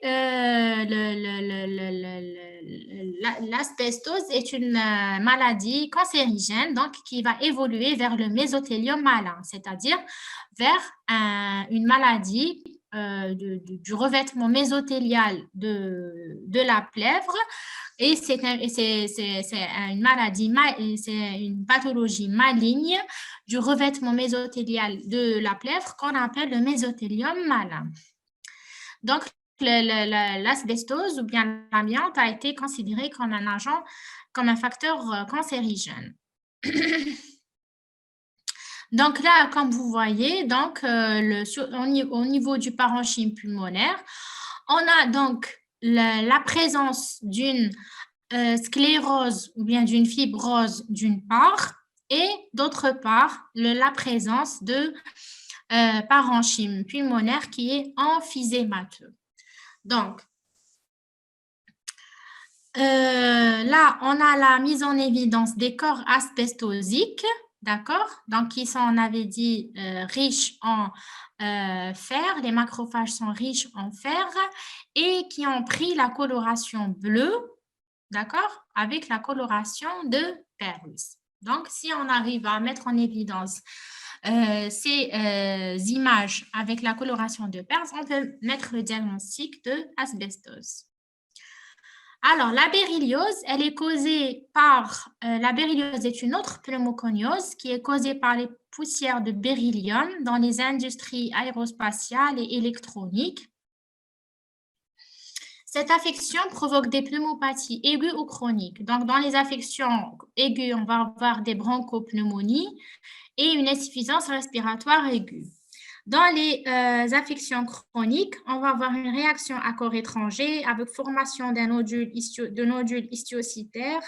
[SPEAKER 1] l'asbestose est une maladie cancérigène donc, qui va évoluer vers le mésothéliome malin, c'est-à-dire vers une maladie du revêtement mésothélial de la plèvre. Et c'est une maladie, c'est une pathologie maligne du revêtement mésothélial de la plèvre qu'on appelle le mésothéliome malin. Donc, l'asbestose ou bien l'amiante a été considéré comme un agent, comme un facteur cancérigène. Donc là, comme vous voyez, donc, au niveau du parenchyme pulmonaire, on a donc la présence d'une sclérose ou bien d'une fibrose d'une part et d'autre part, la présence de parenchyme pulmonaire qui est emphysémateux. Donc, là, on a la mise en évidence des corps asbestosiques, d'accord? Donc, qui sont, on avait dit, riches en fer. Les macrophages sont riches en fer et qui ont pris la coloration bleue, d'accord? Avec la coloration de Pearls. Donc, si on arrive à mettre en évidence ces images avec la coloration de Pearls, on peut mettre le diagnostic de asbestose. Alors, la berlioz, elle est causée par, la berlioz est une autre pneumoconiose qui est causée par les poussières de beryllium dans les industries aérospatiales et électroniques. Cette affection provoque des pneumopathies aiguës ou chroniques. Donc, dans les affections aiguës, on va avoir des bronchopneumonies et une insuffisance respiratoire aiguë. Dans les affections chroniques, on va avoir une réaction à corps étranger avec formation de nodules histiocytaires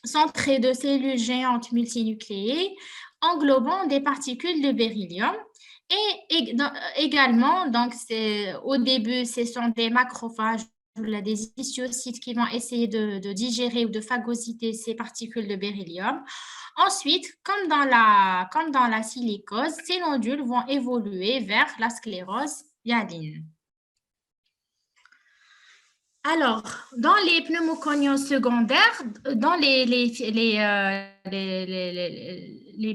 [SPEAKER 1] centrés de cellules géantes multinucléées englobant des particules de beryllium. Et également, donc au début, ce sont des macrophages ou des histiocytes qui vont essayer de digérer ou de phagocyter ces particules de beryllium. Ensuite, comme dans la silicose, ces nodules vont évoluer vers la sclérose myéline. Alors, dans les pneumoconioses secondaires, dans les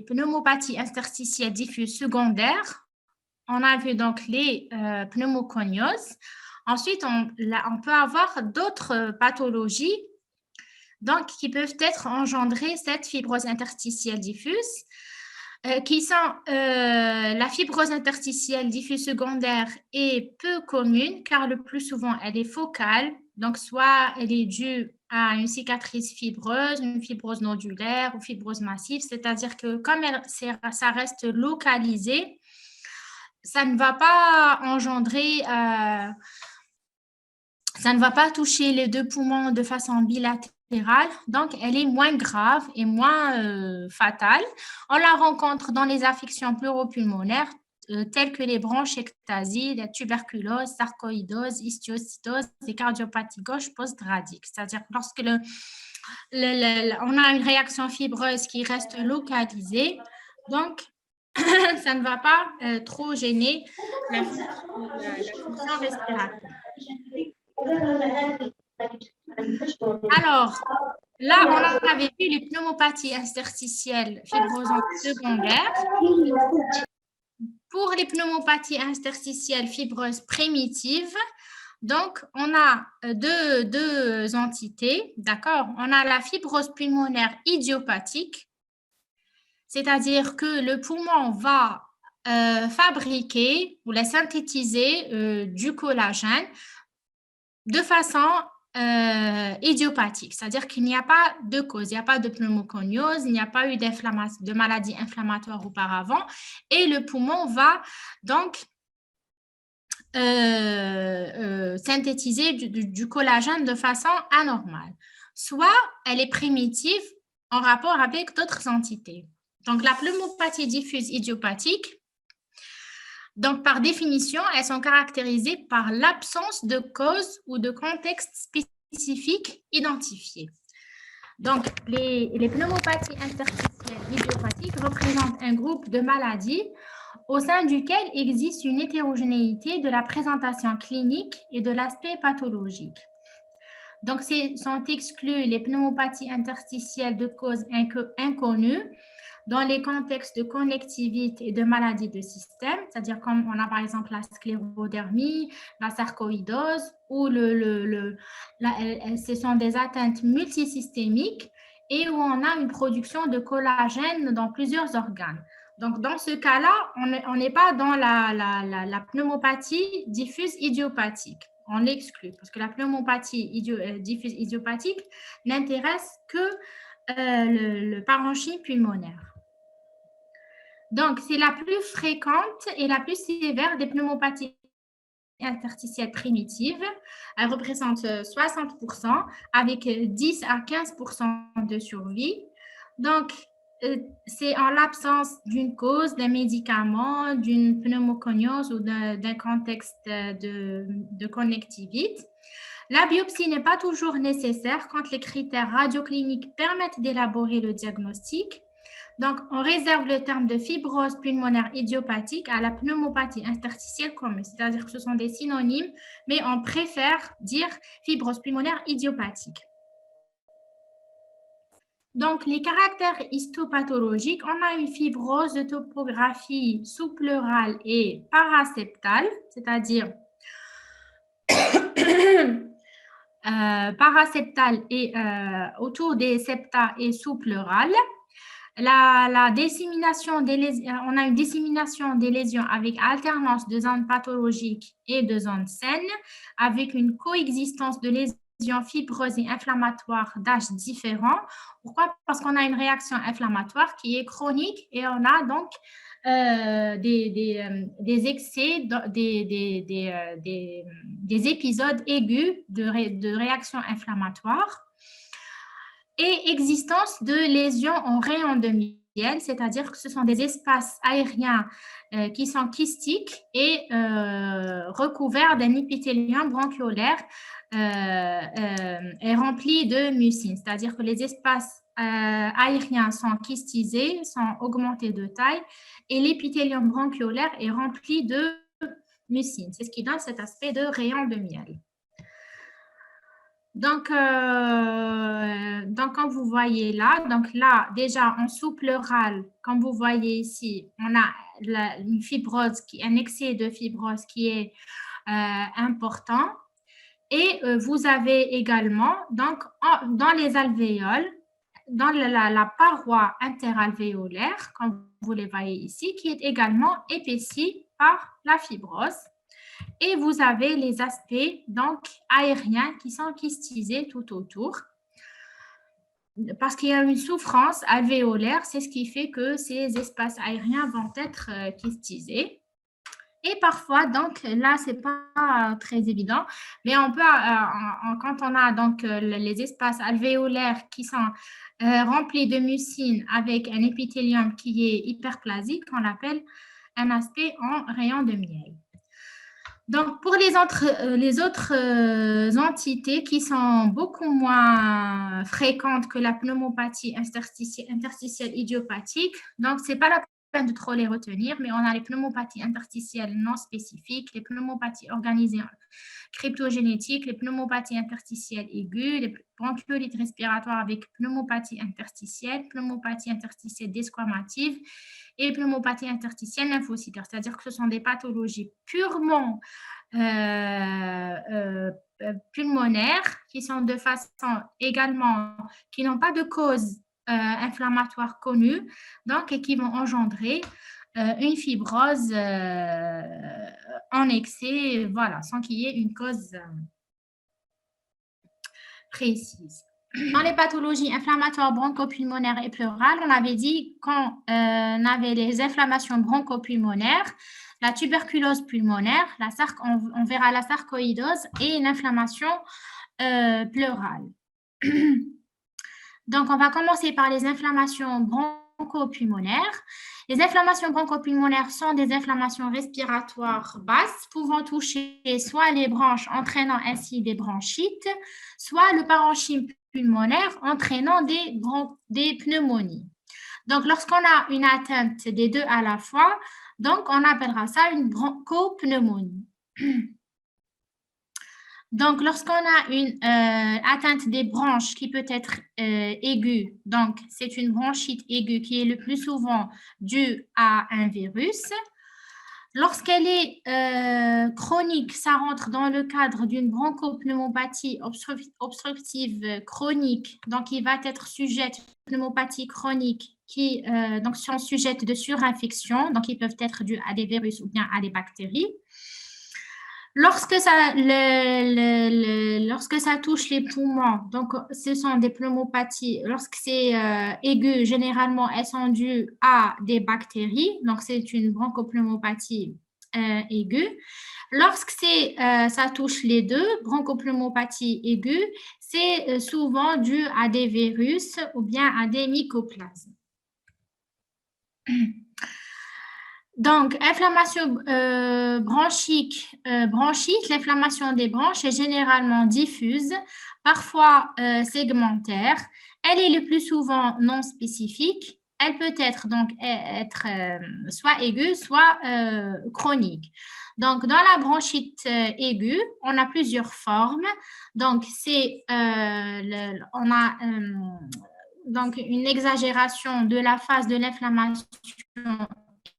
[SPEAKER 1] pneumopathies interstitielles diffuses secondaires, on a vu donc les pneumoconioses. Ensuite, on peut avoir d'autres pathologies donc, qui peuvent être engendrées cette fibrose interstitielle diffuse, qui sont la fibrose interstitielle diffuse secondaire est peu commune car le plus souvent elle est focale, donc soit elle est due à une cicatrice fibreuse, une fibrose nodulaire ou fibrose massive, c'est-à-dire que comme ça reste localisé, ça ne va pas engendrer, ça ne va pas toucher les deux poumons de façon bilatérale, donc elle est moins grave et moins fatale. On la rencontre dans les affections pleuropulmonaires telles que les bronchiectasies, la tuberculose, sarcoïdose, histiocytose et cardiopathie gauche post-radique. C'est-à-dire lorsque on a une réaction fibreuse qui reste localisée, donc ça ne va pas trop gêner la fonction respiratoire. Alors, là, on avait vu les pneumopathies interstitielles fibrosantes secondaires. Pour les pneumopathies interstitielles fibreuses primitives, donc, on a deux entités, d'accord? On a la fibrose pulmonaire idiopathique, c'est-à-dire que le poumon va fabriquer ou la synthétiser du collagène de façon idiopathique, c'est-à-dire qu'il n'y a pas de cause, il n'y a pas de pneumoconiose, il n'y a pas eu de maladie inflammatoire auparavant, et le poumon va donc synthétiser du collagène de façon anormale. Soit elle est primitive en rapport avec d'autres entités. Donc, la pneumopathie diffuse idiopathique, donc par définition, elles sont caractérisées par l'absence de cause ou de contexte spécifique identifié. Donc, les pneumopathies interstitielles idiopathiques représentent un groupe de maladies au sein duquel existe une hétérogénéité de la présentation clinique et de l'aspect pathologique. Donc, sont exclues les pneumopathies interstitielles de cause inconnue dans les contextes de connectivite et de maladies de système, c'est-à-dire comme on a par exemple la sclérodermie, la sarcoïdose, ou ce sont des atteintes multisystémiques et où on a une production de collagène dans plusieurs organes. Donc, dans ce cas-là, on n'est pas dans la pneumopathie diffuse idiopathique. On l'exclut parce que la pneumopathie diffuse idiopathique n'intéresse que le parenchyme pulmonaire. Donc, c'est la plus fréquente et la plus sévère des pneumopathies interstitielles primitives. Elle représente 60% avec 10 à 15% de survie. Donc, c'est en l'absence d'une cause, d'un médicament, d'une pneumoconiose ou d'un contexte de connectivite. La biopsie n'est pas toujours nécessaire quand les critères radiocliniques permettent d'élaborer le diagnostic. Donc, on réserve le terme de fibrose pulmonaire idiopathique à la pneumopathie interstitielle commune, c'est-à-dire que ce sont des synonymes, mais on préfère dire fibrose pulmonaire idiopathique. Donc, les caractères histopathologiques, on a une fibrose de topographie sous-pleurale et paraseptale, c'est-à-dire paraseptale et autour des septa et sous-pleurale. La dissémination des lésions, on a une dissémination des lésions avec alternance de zones pathologiques et de zones saines, avec une coexistence de lésions fibreuses et inflammatoires d'âge différents. Pourquoi? Parce qu'on a une réaction inflammatoire qui est chronique et on a donc des excès, des épisodes aigus de réaction inflammatoire. Et existence de lésions en rayon de miel, c'est-à-dire que ce sont des espaces aériens qui sont kystiques et recouverts d'un épithélium bronchiolaire et remplis de mucine, c'est-à-dire que les espaces aériens sont kystisés, sont augmentés de taille et l'épithélium bronchiolaire est rempli de mucine. C'est ce qui donne cet aspect de rayon de miel. Donc, comme vous voyez là, déjà en sous-pleural, comme vous voyez ici, on a une fibrose, un excès de fibrose qui est important. Et vous avez également, donc, dans les alvéoles, dans la paroi interalvéolaire, comme vous les voyez ici, qui est également épaissie par la fibrose. Et vous avez les aspects donc aériens qui sont kystisés tout autour. Parce qu'il y a une souffrance alvéolaire, c'est ce qui fait que ces espaces aériens vont être kystisés. Et parfois, donc là, c'est pas très évident, mais on peut, quand on a donc les espaces alvéolaires qui sont remplis de mucine avec un épithélium qui est hyperplasique, on l'appelle un aspect en rayon de miel. Donc, pour les autres entités qui sont beaucoup moins fréquentes que la pneumopathie interstitielle idiopathique, donc ce n'est pas la peine de trop les retenir, mais on a les pneumopathies interstitielles non spécifiques, les pneumopathies organisées cryptogénétiques, les pneumopathies interstitielles aiguës, les bronchiolites respiratoires avec pneumopathie interstitielle desquamative, et pneumopathie interstitielle lymphocytaire, c'est-à-dire que ce sont des pathologies purement pulmonaires qui sont de façon également, qui n'ont pas de cause inflammatoire connue, donc et qui vont engendrer une fibrose en excès, voilà, sans qu'il y ait une cause précise. Dans les pathologies inflammatoires bronchopulmonaires et pleurales, on avait dit qu'on avait les inflammations bronchopulmonaires, la tuberculose pulmonaire, on verra la sarcoïdose et l'inflammation pleurale. Donc, on va commencer par les inflammations bronchopulmonaires. Les inflammations bronchopulmonaires sont des inflammations respiratoires basses pouvant toucher soit les bronches entraînant ainsi des bronchites, soit le parenchyme pulmonaire entraînant des pneumonies. Donc, lorsqu'on a une atteinte des deux à la fois, donc on appellera ça une bronchopneumonie. Donc, lorsqu'on a une atteinte des bronches qui peut être aiguë, donc c'est une bronchite aiguë qui est le plus souvent due à un virus. Lorsqu'elle est chronique, ça rentre dans le cadre d'une bronchopneumopathie obstructive chronique, donc il va être sujette à une pneumopathie chronique qui donc sont sujettes de surinfection, donc ils peuvent être dus à des virus ou bien à des bactéries. Lorsque ça touche les poumons, donc ce sont des pneumopathies, lorsque c'est aigu, généralement elles sont dues à des bactéries, donc c'est une bronchopneumopathie aiguë. Lorsque ça touche les deux, bronchopneumopathie aiguë, c'est souvent dû à des virus ou bien à des mycoplasmes. Donc, inflammation bronchique, l'inflammation des bronches est généralement diffuse, parfois segmentaire. Elle est le plus souvent non spécifique. Elle peut être donc être soit aiguë, soit chronique. Donc, dans la bronchite aiguë, on a plusieurs formes. Donc, on a donc une exagération de la phase de l'inflammation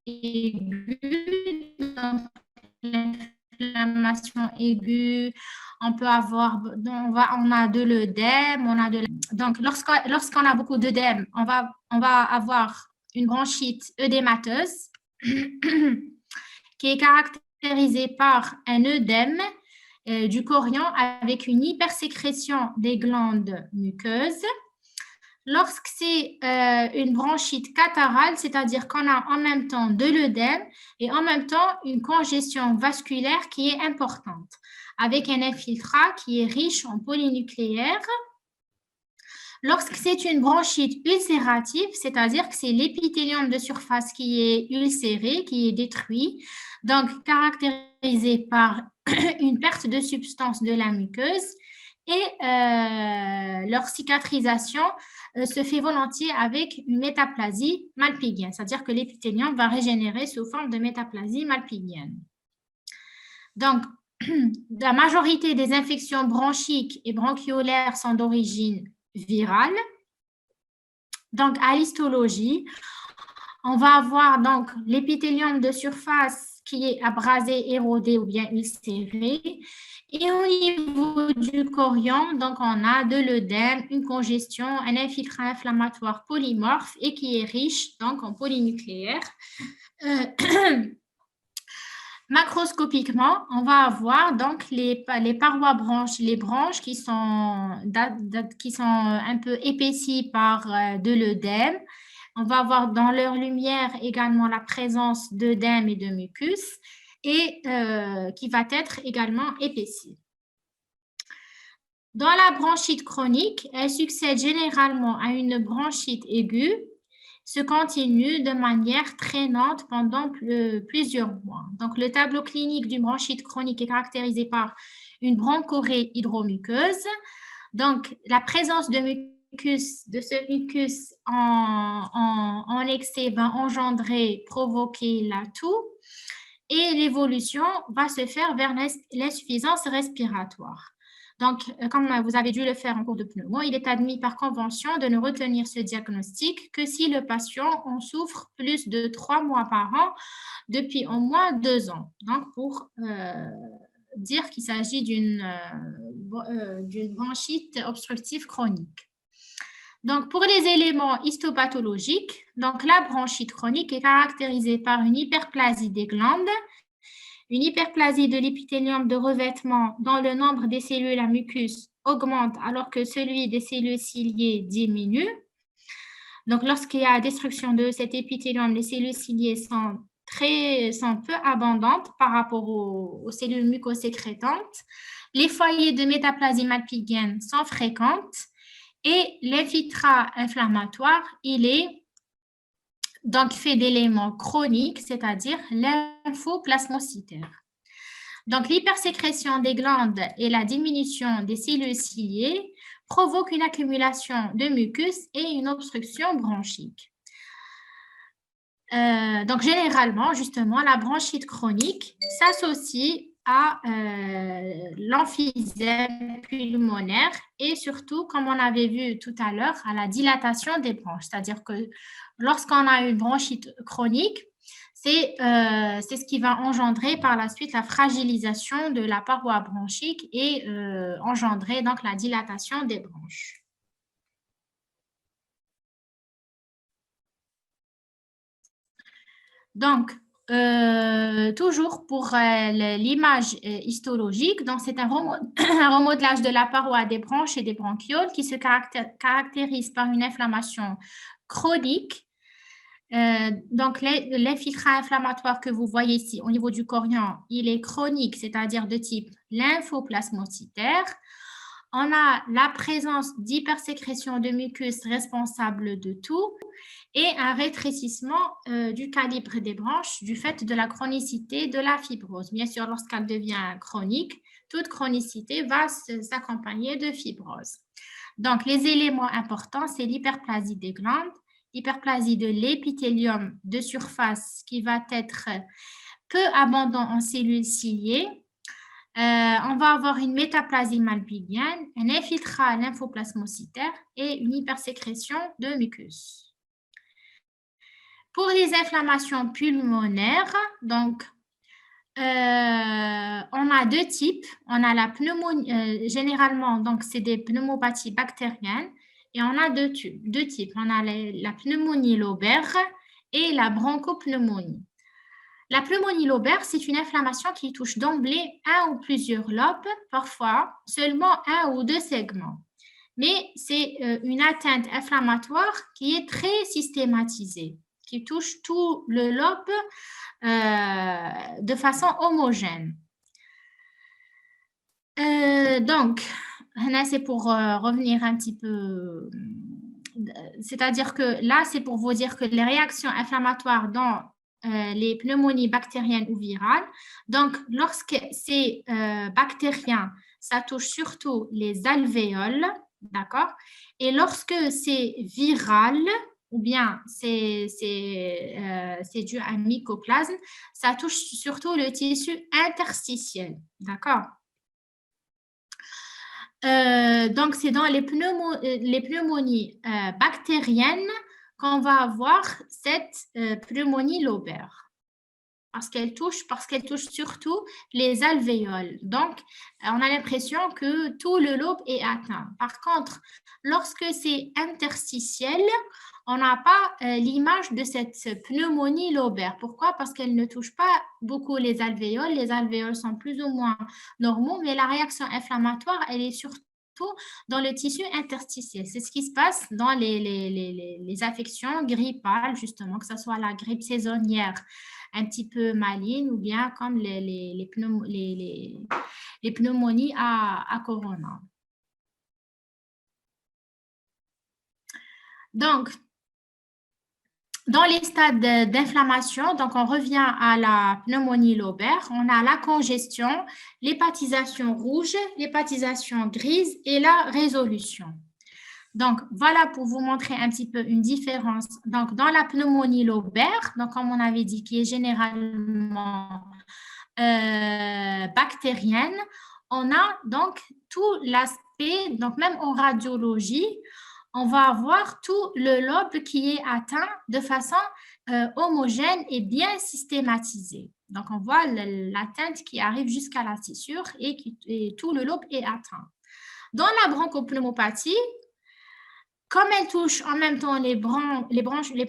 [SPEAKER 1] aiguë, donc l'inflammation aiguë, on peut avoir, on a de l'œdème, donc lorsqu'on a beaucoup d'œdème, on va avoir une bronchite œdémateuse qui est caractérisée par un œdème du chorion avec une hypersécrétion des glandes muqueuses. Lorsque c'est une bronchite catarrhale, c'est-à-dire qu'on a en même temps de l'œdème et en même temps une congestion vasculaire qui est importante, avec un infiltrat qui est riche en polynucléaires. Lorsque c'est une bronchite ulcérative, c'est-à-dire que c'est l'épithélium de surface qui est ulcéré, qui est détruit, donc caractérisé par une perte de substance de la muqueuse, et leur cicatrisation se fait volontiers avec une métaplasie malpighienne, c'est-à-dire que l'épithélium va régénérer sous forme de métaplasie malpighienne. Donc, la majorité des infections bronchiques et bronchiolaires sont d'origine virale. Donc, à l'histologie, on va avoir donc l'épithélium de surface qui est abrasé, érodé ou bien ulcéré. Et au niveau du chorion, donc on a de l'œdème, une congestion, un infiltrat inflammatoire polymorphe et qui est riche donc en polynucléaires. Macroscopiquement, on va avoir donc les parois branches, les branches qui sont un peu épaissies par de l'œdème. On va avoir dans leur lumière également la présence d'œdème et de mucus et qui va être également épaissie. Dans la bronchite chronique, elle succède généralement à une bronchite aiguë, se continue de manière traînante pendant plusieurs mois. Donc, le tableau clinique d'une bronchite chronique est caractérisé par une bronchorrhée hydromuqueuse. Donc, la présence de ce mucus en excès va provoquer la toux et l'évolution va se faire vers l'insuffisance respiratoire. Donc, comme vous avez dû le faire en cours de pneumo, il est admis par convention de ne retenir ce diagnostic que si le patient en souffre plus de 3 mois par an depuis au moins 2 ans. Donc, pour dire qu'il s'agit d'une bronchite obstructive chronique. Donc, pour les éléments histopathologiques, donc la bronchite chronique est caractérisée par une hyperplasie des glandes, une hyperplasie de l'épithélium de revêtement dont le nombre des cellules à mucus augmente alors que celui des cellules ciliées diminue. Donc, lorsqu'il y a destruction de cet épithélium, les cellules ciliées sont peu abondantes par rapport aux cellules mucosécrétantes. Les foyers de métaplasie malpighienne sont fréquentes et l'infiltrat inflammatoire, il est donc fait d'éléments chroniques, c'est-à-dire lymphoplasmocytaires. Donc, l'hypersécrétion des glandes et la diminution des cellules ciliées provoquent une accumulation de mucus et une obstruction bronchique. Donc, généralement, justement, la bronchite chronique s'associe à l'emphysème pulmonaire et surtout, comme on avait vu tout à l'heure, à la dilatation des bronches. C'est-à-dire que lorsqu'on a une bronchite chronique, c'est ce qui va engendrer par la suite la fragilisation de la paroi bronchique et engendrer donc la dilatation des bronches. Donc, toujours pour l'image histologique, donc c'est un remodelage de la paroi des bronches et des bronchioles qui se caractérise par une inflammation chronique. Donc, l'infiltrat inflammatoire que vous voyez ici au niveau du chorion, il est chronique, c'est-à-dire de type lymphoplasmocytaire. on a la présence d'hypersécrétion de mucus responsable de tout et un rétrécissement du calibre des branches du fait de la chronicité de la fibrose. Bien sûr, lorsqu'elle devient chronique, toute chronicité va s'accompagner de fibrose. Donc, les éléments importants, c'est l'hyperplasie des glandes, l'hyperplasie de l'épithélium de surface qui va être peu abondant en cellules ciliées. On va avoir une métaplasie malpighienne, un infiltrat lymphoplasmocytaire et une hypersécrétion de mucus. Pour les inflammations pulmonaires, donc, on a deux types. On a la pneumonie, généralement, donc c'est des pneumopathies bactériennes, et on a deux types. On a la pneumonie lobaire et la bronchopneumonie. La pneumonie lobaire, c'est une inflammation qui touche d'emblée un ou plusieurs lobes, parfois seulement un ou deux segments. Mais c'est une atteinte inflammatoire qui est très systématisée, qui touche tout le lobe de façon homogène. Donc, là, c'est pour revenir un petit peu, c'est-à-dire que là, c'est pour vous dire que les réactions inflammatoires dans les pneumonies bactériennes ou virales, donc lorsque c'est bactérien, ça touche surtout les alvéoles, d'accord? Et lorsque c'est viral, ou bien c'est dû à un mycoplasme, ça touche surtout le tissu interstitiel, d'accord? Donc, c'est dans les pneumonies bactériennes qu'on va avoir cette pneumonie lobaire. Parce qu'elle touche surtout les alvéoles. Donc, on a l'impression que tout le lobe est atteint. Par contre, lorsque c'est interstitiel, on n'a pas l'image de cette pneumonie lobaire. Pourquoi? Parce qu'elle ne touche pas beaucoup les alvéoles. Les alvéoles sont plus ou moins normaux, mais la réaction inflammatoire, elle est surtout dans le tissu interstitiel. C'est ce qui se passe dans les affections grippales, justement, que ce soit la grippe saisonnière un petit peu maligne ou bien comme les pneumonies à corona. Donc, dans les stades d'inflammation, donc on revient à la pneumonie lobaire, on a la congestion, l'hépatisation rouge, l'hépatisation grise et la résolution. Donc, voilà pour vous montrer un petit peu une différence. Donc, dans la pneumonie lobaire, donc comme on avait dit, qui est généralement bactérienne, on a donc tout l'aspect, donc même en radiologie, on va avoir tout le lobe qui est atteint de façon homogène et bien systématisée. Donc, on voit l'atteinte qui arrive jusqu'à la scissure et tout le lobe est atteint. Dans la bronchopneumopathie, comme elle touche en même temps les branches et les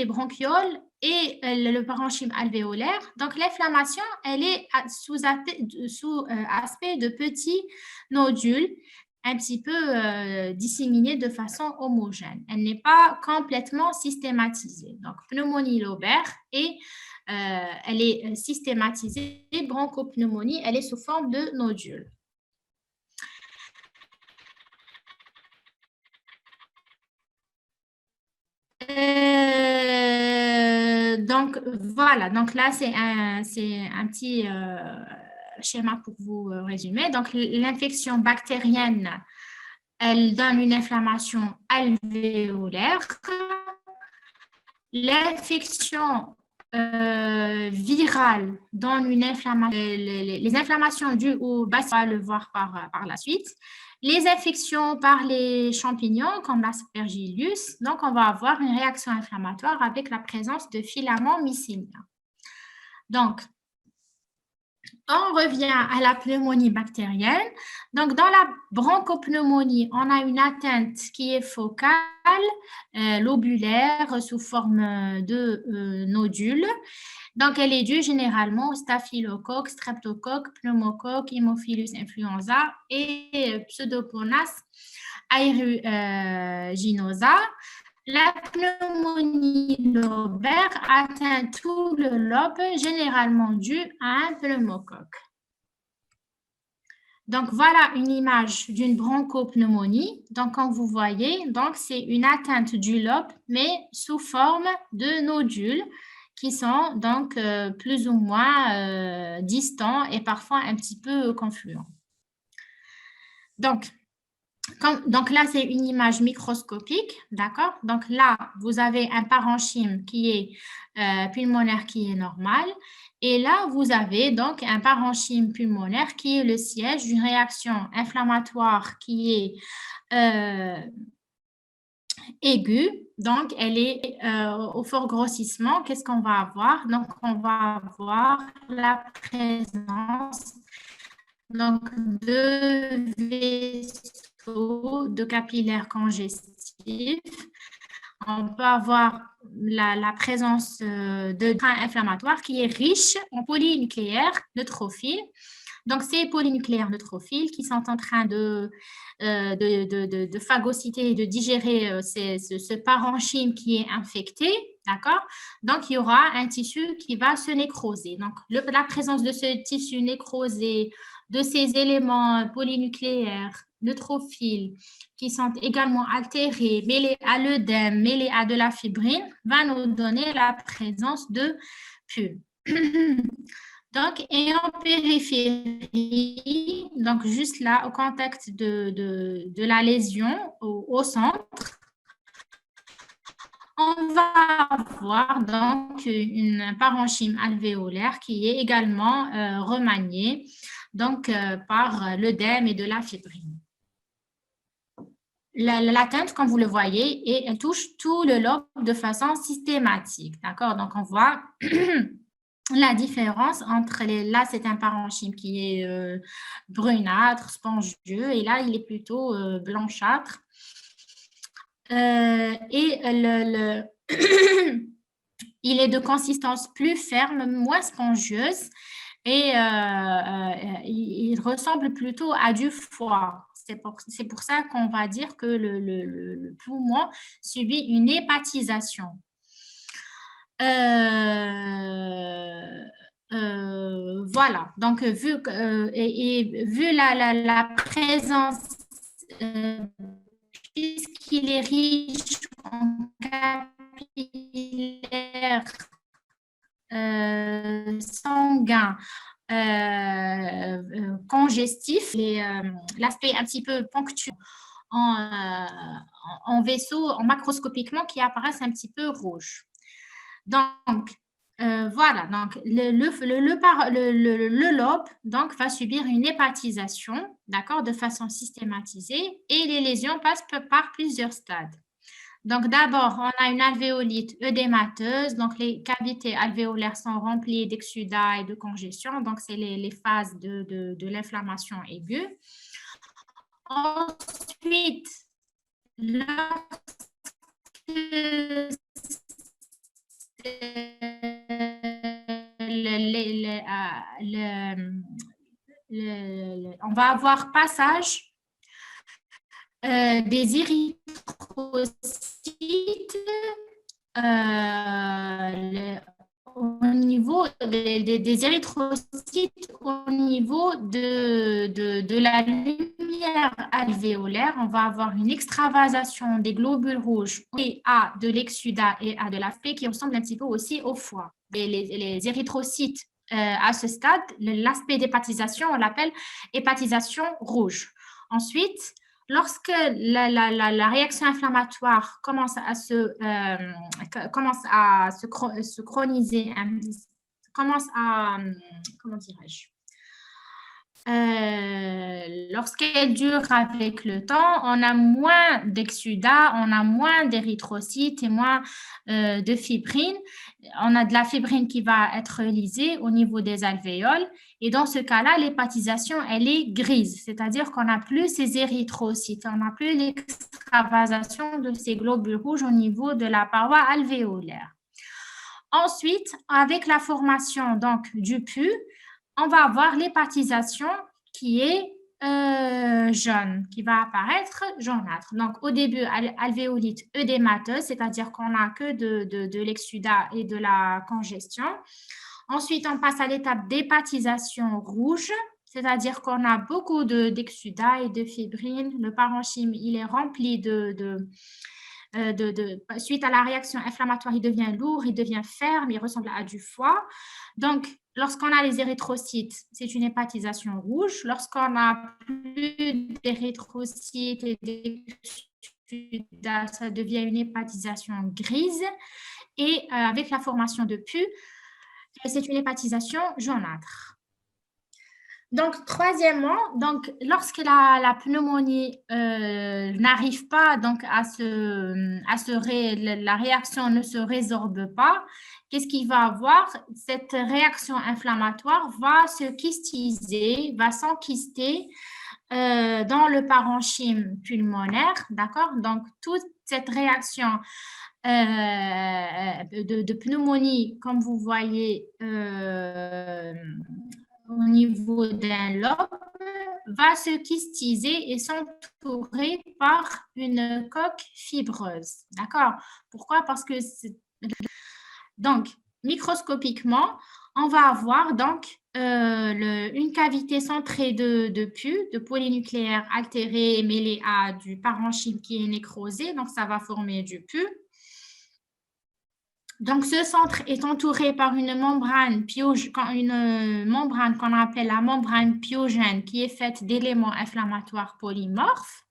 [SPEAKER 1] bronchioles et le parenchyme alvéolaire, donc l'inflammation, elle est sous aspect de petits nodules un petit peu disséminés de façon homogène. Elle n'est pas complètement systématisée. Donc, pneumonie lobaire et elle est systématisée. Bronchopneumonie, elle est sous forme de nodules. Donc, voilà. Donc là, c'est un petit schéma pour vous résumer. Donc, l'infection bactérienne, elle donne une inflammation alvéolaire. L'infection virale donne une inflammation. Les inflammations dues au bacille, on va le voir par la suite. Les infections par les champignons, comme l'aspergillus, donc on va avoir une réaction inflammatoire avec la présence de filaments mycéliens. Donc, on revient à la pneumonie bactérienne. Donc, dans la bronchopneumonie, on a une atteinte qui est focale, lobulaire, sous forme de nodules. Donc, elle est due généralement au staphylocoque, streptocoque, pneumocoque, Haemophilus influenza et Pseudomonas aeruginosa. La pneumonie lobaire atteint tout le lobe, généralement due à un pneumocoque. Donc, voilà une image d'une bronchopneumonie. Donc, comme vous voyez, donc c'est une atteinte du lobe, mais sous forme de nodules qui sont donc plus ou moins distants et parfois un petit peu confluents. Donc là, c'est une image microscopique, d'accord? Donc là, vous avez un parenchyme qui est pulmonaire qui est normal. Et là, vous avez donc un parenchyme pulmonaire qui est le siège d'une réaction inflammatoire qui est aiguë. Donc, elle est au fort grossissement. Qu'est-ce qu'on va avoir? Donc, on va avoir la présence donc, de vaisseaux, de capillaires congestifs. On peut avoir la présence de trains inflammatoires qui est riche en polynucléaires neutrophiles. Donc, ces polynucléaires neutrophiles qui sont en train de phagocyter et de digérer ce parenchyme qui est infecté, d'accord? Donc, il y aura un tissu qui va se nécroser. Donc, la présence de ce tissu nécrosé, de ces éléments polynucléaires neutrophiles qui sont également altérés, mêlés à l'œdème, mêlés à de la fibrine, va nous donner la présence de PUL. Donc, et en périphérie, donc juste là, au contact de la lésion, au centre, on va avoir donc une parenchyme alvéolaire qui est également remaniée donc, par l'œdème et de la fibrine. L'atteinte, comme vous le voyez, et elle touche tout le lobe de façon systématique. D'accord? Donc, on voit la différence entre là, c'est un parenchyme qui est brunâtre, spongieux, et là, il est plutôt blanchâtre. Et il est de consistance plus ferme, moins spongieuse, et il ressemble plutôt à du foie. C'est pour ça qu'on va dire que le poumon subit une hépatisation. Voilà, donc vu la présence, puisqu'il est riche en capillaires sanguins, congestifs, l'aspect un petit peu ponctuel en vaisseau, en macroscopiquement, qui apparaissent un petit peu rouges. Donc, voilà, donc le lobe donc, va subir une hépatisation, d'accord, de façon systématisée, et les lésions passent par plusieurs stades. Donc, d'abord, on a une alvéolite œdémateuse, donc les cavités alvéolaires sont remplies d'exsudat et de congestion, donc c'est les phases de l'inflammation aiguë. Ensuite, on va avoir passage des érythrocytes au niveau des érythrocytes au niveau de la lumière alvéolaire. On va avoir une extravasation des globules rouges et à de l'exsudat et à de l'AFP qui ressemble un petit peu aussi au foie. Les érythrocytes à ce stade, l'aspect d'hépatisation, on l'appelle hépatisation rouge. Ensuite, lorsque la réaction inflammatoire commence à se chroniser, commence à, comment dirais-je, lorsqu'elle dure avec le temps, on a moins d'exsudat, on a moins d'érythrocytes et moins de fibrine. On a de la fibrine qui va être lysée au niveau des alvéoles. Et dans ce cas-là, l'hépatisation, elle est grise, c'est-à-dire qu'on n'a plus ces érythrocytes, on n'a plus l'extravasation de ces globules rouges au niveau de la paroi alvéolaire. Ensuite, avec la formation donc, du PU, on va avoir l'hépatisation qui est jaune, qui va apparaître jaunâtre. Donc, au début, alvéolite œdémateuse, c'est-à-dire qu'on n'a que de l'exsudat et de la congestion. Ensuite, on passe à l'étape d'hépatisation rouge c'est-à-dire qu'on a beaucoup d'exsudat et de fibrine. Le parenchyme, il est rempli suite à la réaction inflammatoire, il devient lourd, il devient ferme, il ressemble à du foie. Donc, lorsqu'on a les érythrocytes, c'est une hépatisation rouge. Lorsqu'on a plus d'érythrocytes et d'exsudat, ça devient une hépatisation grise. Et avec la formation de pus, c'est une hépatisation jaunâtre. Donc, troisièmement, donc, lorsque la pneumonie n'arrive pas donc la réaction ne se résorbe pas, qu'est-ce qu'il va avoir? Cette réaction inflammatoire va se kystiser, va s'enkyster dans le parenchyme pulmonaire, d'accord? Donc, toute cette réaction de pneumonie, comme vous voyez, au niveau d'un lobe, va se kystiser et s'entourer par une coque fibreuse. D'accord? Pourquoi? Parce que donc, microscopiquement, on va avoir donc une cavité centrée de pus, de polynucléaires altérés et mêlés à du parenchyme qui est nécrosé. Donc, ça va former du pus. Donc, ce centre est entouré par une membrane qu'on appelle la membrane pyogène qui est faite d'éléments inflammatoires polymorphes.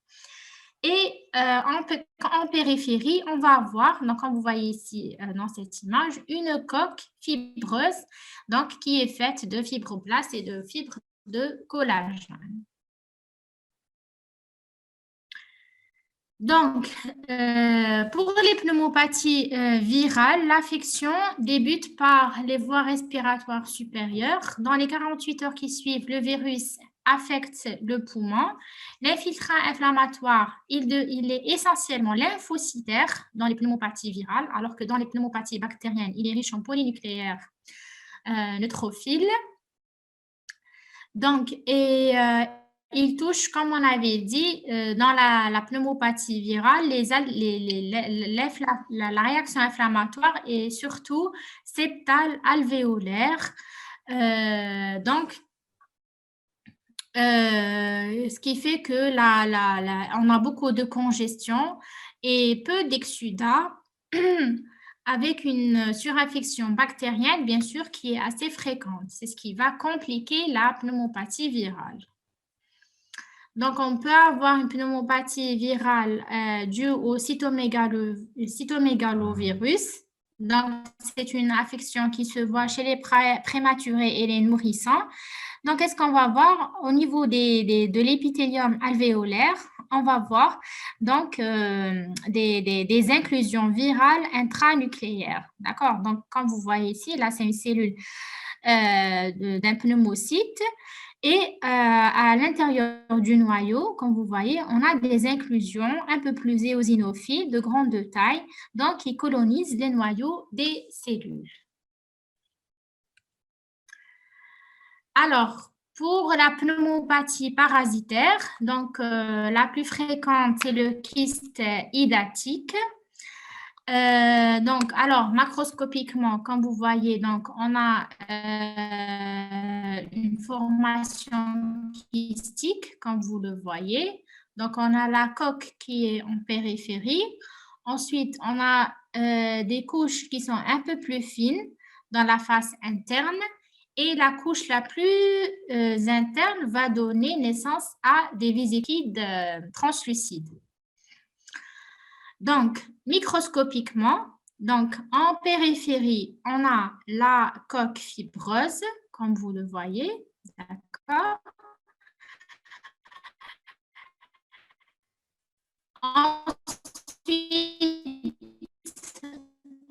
[SPEAKER 1] Et en périphérie, on va avoir, donc comme vous voyez ici dans cette image, une coque fibreuse donc, qui est faite de fibroblastes et de fibres de collagène. Donc, pour les pneumopathies virales, l'affection débute par les voies respiratoires supérieures. Dans les 48 heures qui suivent, le virus affecte le poumon. L'infiltrant inflammatoire, il est essentiellement lymphocytaire dans les pneumopathies virales, alors que dans les pneumopathies bactériennes, il est riche en polynucléaires neutrophiles. Donc, il touche, comme on avait dit, dans la pneumopathie virale, la réaction inflammatoire est surtout septale alvéolaire. Donc, ce qui fait que on a beaucoup de congestion et peu d'exsudat avec une suraffection bactérienne, bien sûr, qui est assez fréquente. C'est ce qui va compliquer la pneumopathie virale. Donc, on peut avoir une pneumopathie virale due au cytomégalovirus. Donc, c'est une affection qui se voit chez les prématurés et les nourrissons. Donc, qu'est-ce qu'on va voir au niveau de l'épithélium alvéolaire? On va voir donc des inclusions virales intranucléaires. D'accord? Donc, comme vous voyez ici, là, c'est une cellule d'un pneumocyte. Et à l'intérieur du noyau, comme vous voyez, on a des inclusions un peu plus éosinophiles de grande taille, donc qui colonisent les noyaux des cellules. Alors, pour la pneumopathie parasitaire, donc la plus fréquente, c'est le kyste hydatique. Donc, alors, macroscopiquement, comme vous voyez, donc, on a une formation kystique, comme vous le voyez. Donc, on a la coque qui est en périphérie. Ensuite, on a des couches qui sont un peu plus fines dans la face interne. Et la couche la plus interne va donner naissance à des vésicules translucides. Donc, microscopiquement, donc en périphérie, on a la coque fibreuse, comme vous le voyez, d'accord. Ensuite,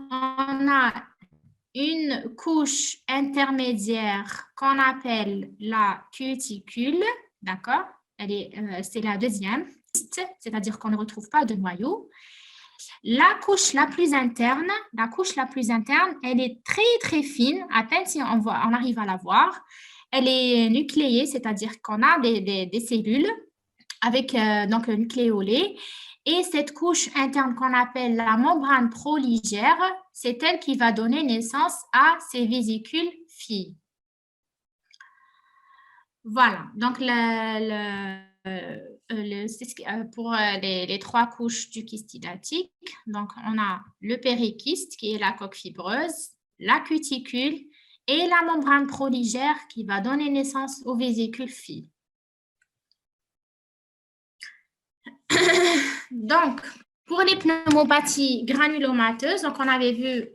[SPEAKER 1] on a une couche intermédiaire qu'on appelle la cuticule, d'accord. C'est la deuxième, c'est-à-dire qu'on ne retrouve pas de noyau. La couche la plus interne, elle est très très fine, à peine si on arrive à la voir. Elle est nucléée, c'est-à-dire qu'on a des cellules avec donc le nucléolé. Et cette couche interne qu'on appelle la membrane proligère, c'est elle qui va donner naissance à ces vésicules filles. Voilà, donc pour les trois couches du kyste hydathique, donc on a le périkyste qui est la coque fibreuse, la cuticule et la membrane proligère qui va donner naissance aux vésicules fines. Donc, pour les pneumopathies granulomateuses, donc on avait vu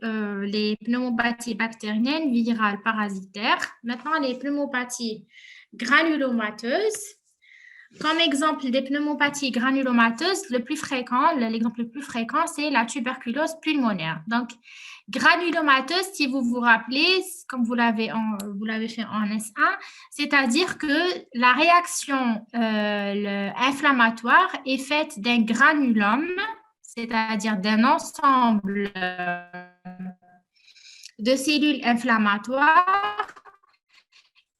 [SPEAKER 1] les pneumopathies bactériennes, virales, parasitaires. Maintenant, les pneumopathies granulomateuses. Comme exemple des pneumopathies granulomateuses, l'exemple le plus fréquent, c'est la tuberculose pulmonaire. Donc, granulomateuse, si vous vous rappelez, comme vous l'avez fait en S1, c'est-à-dire que la réaction inflammatoire est faite d'un granulome, c'est-à-dire d'un ensemble de cellules inflammatoires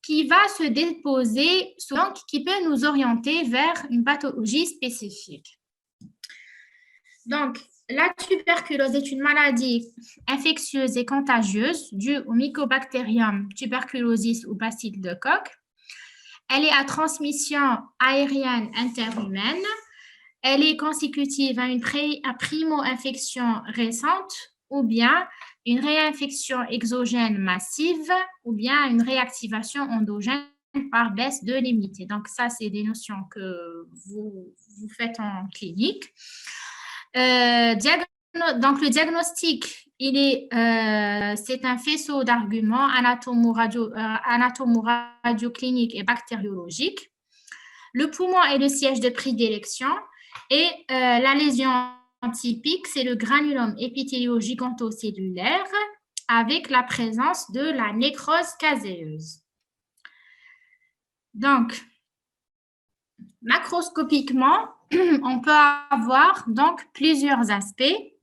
[SPEAKER 1] qui va se déposer, donc qui peut nous orienter vers une pathologie spécifique. Donc, la tuberculose est une maladie infectieuse et contagieuse due au Mycobacterium tuberculosis ou bacille de Koch. Elle est à transmission aérienne interhumaine. Elle est consécutive à une primo-infection récente ou bien une réinfection exogène massive ou bien une réactivation endogène par baisse de l'immunité. Donc, ça, c'est des notions que vous faites en clinique. Donc, le diagnostic, c'est un faisceau d'arguments anatomo-radiocliniques et bactériologiques. Le poumon est le siège de prédilection et la lésion typique, c'est le granulome épithélio-gigantocellulaire avec la présence de la nécrose caséeuse. Donc, macroscopiquement, on peut avoir donc plusieurs aspects.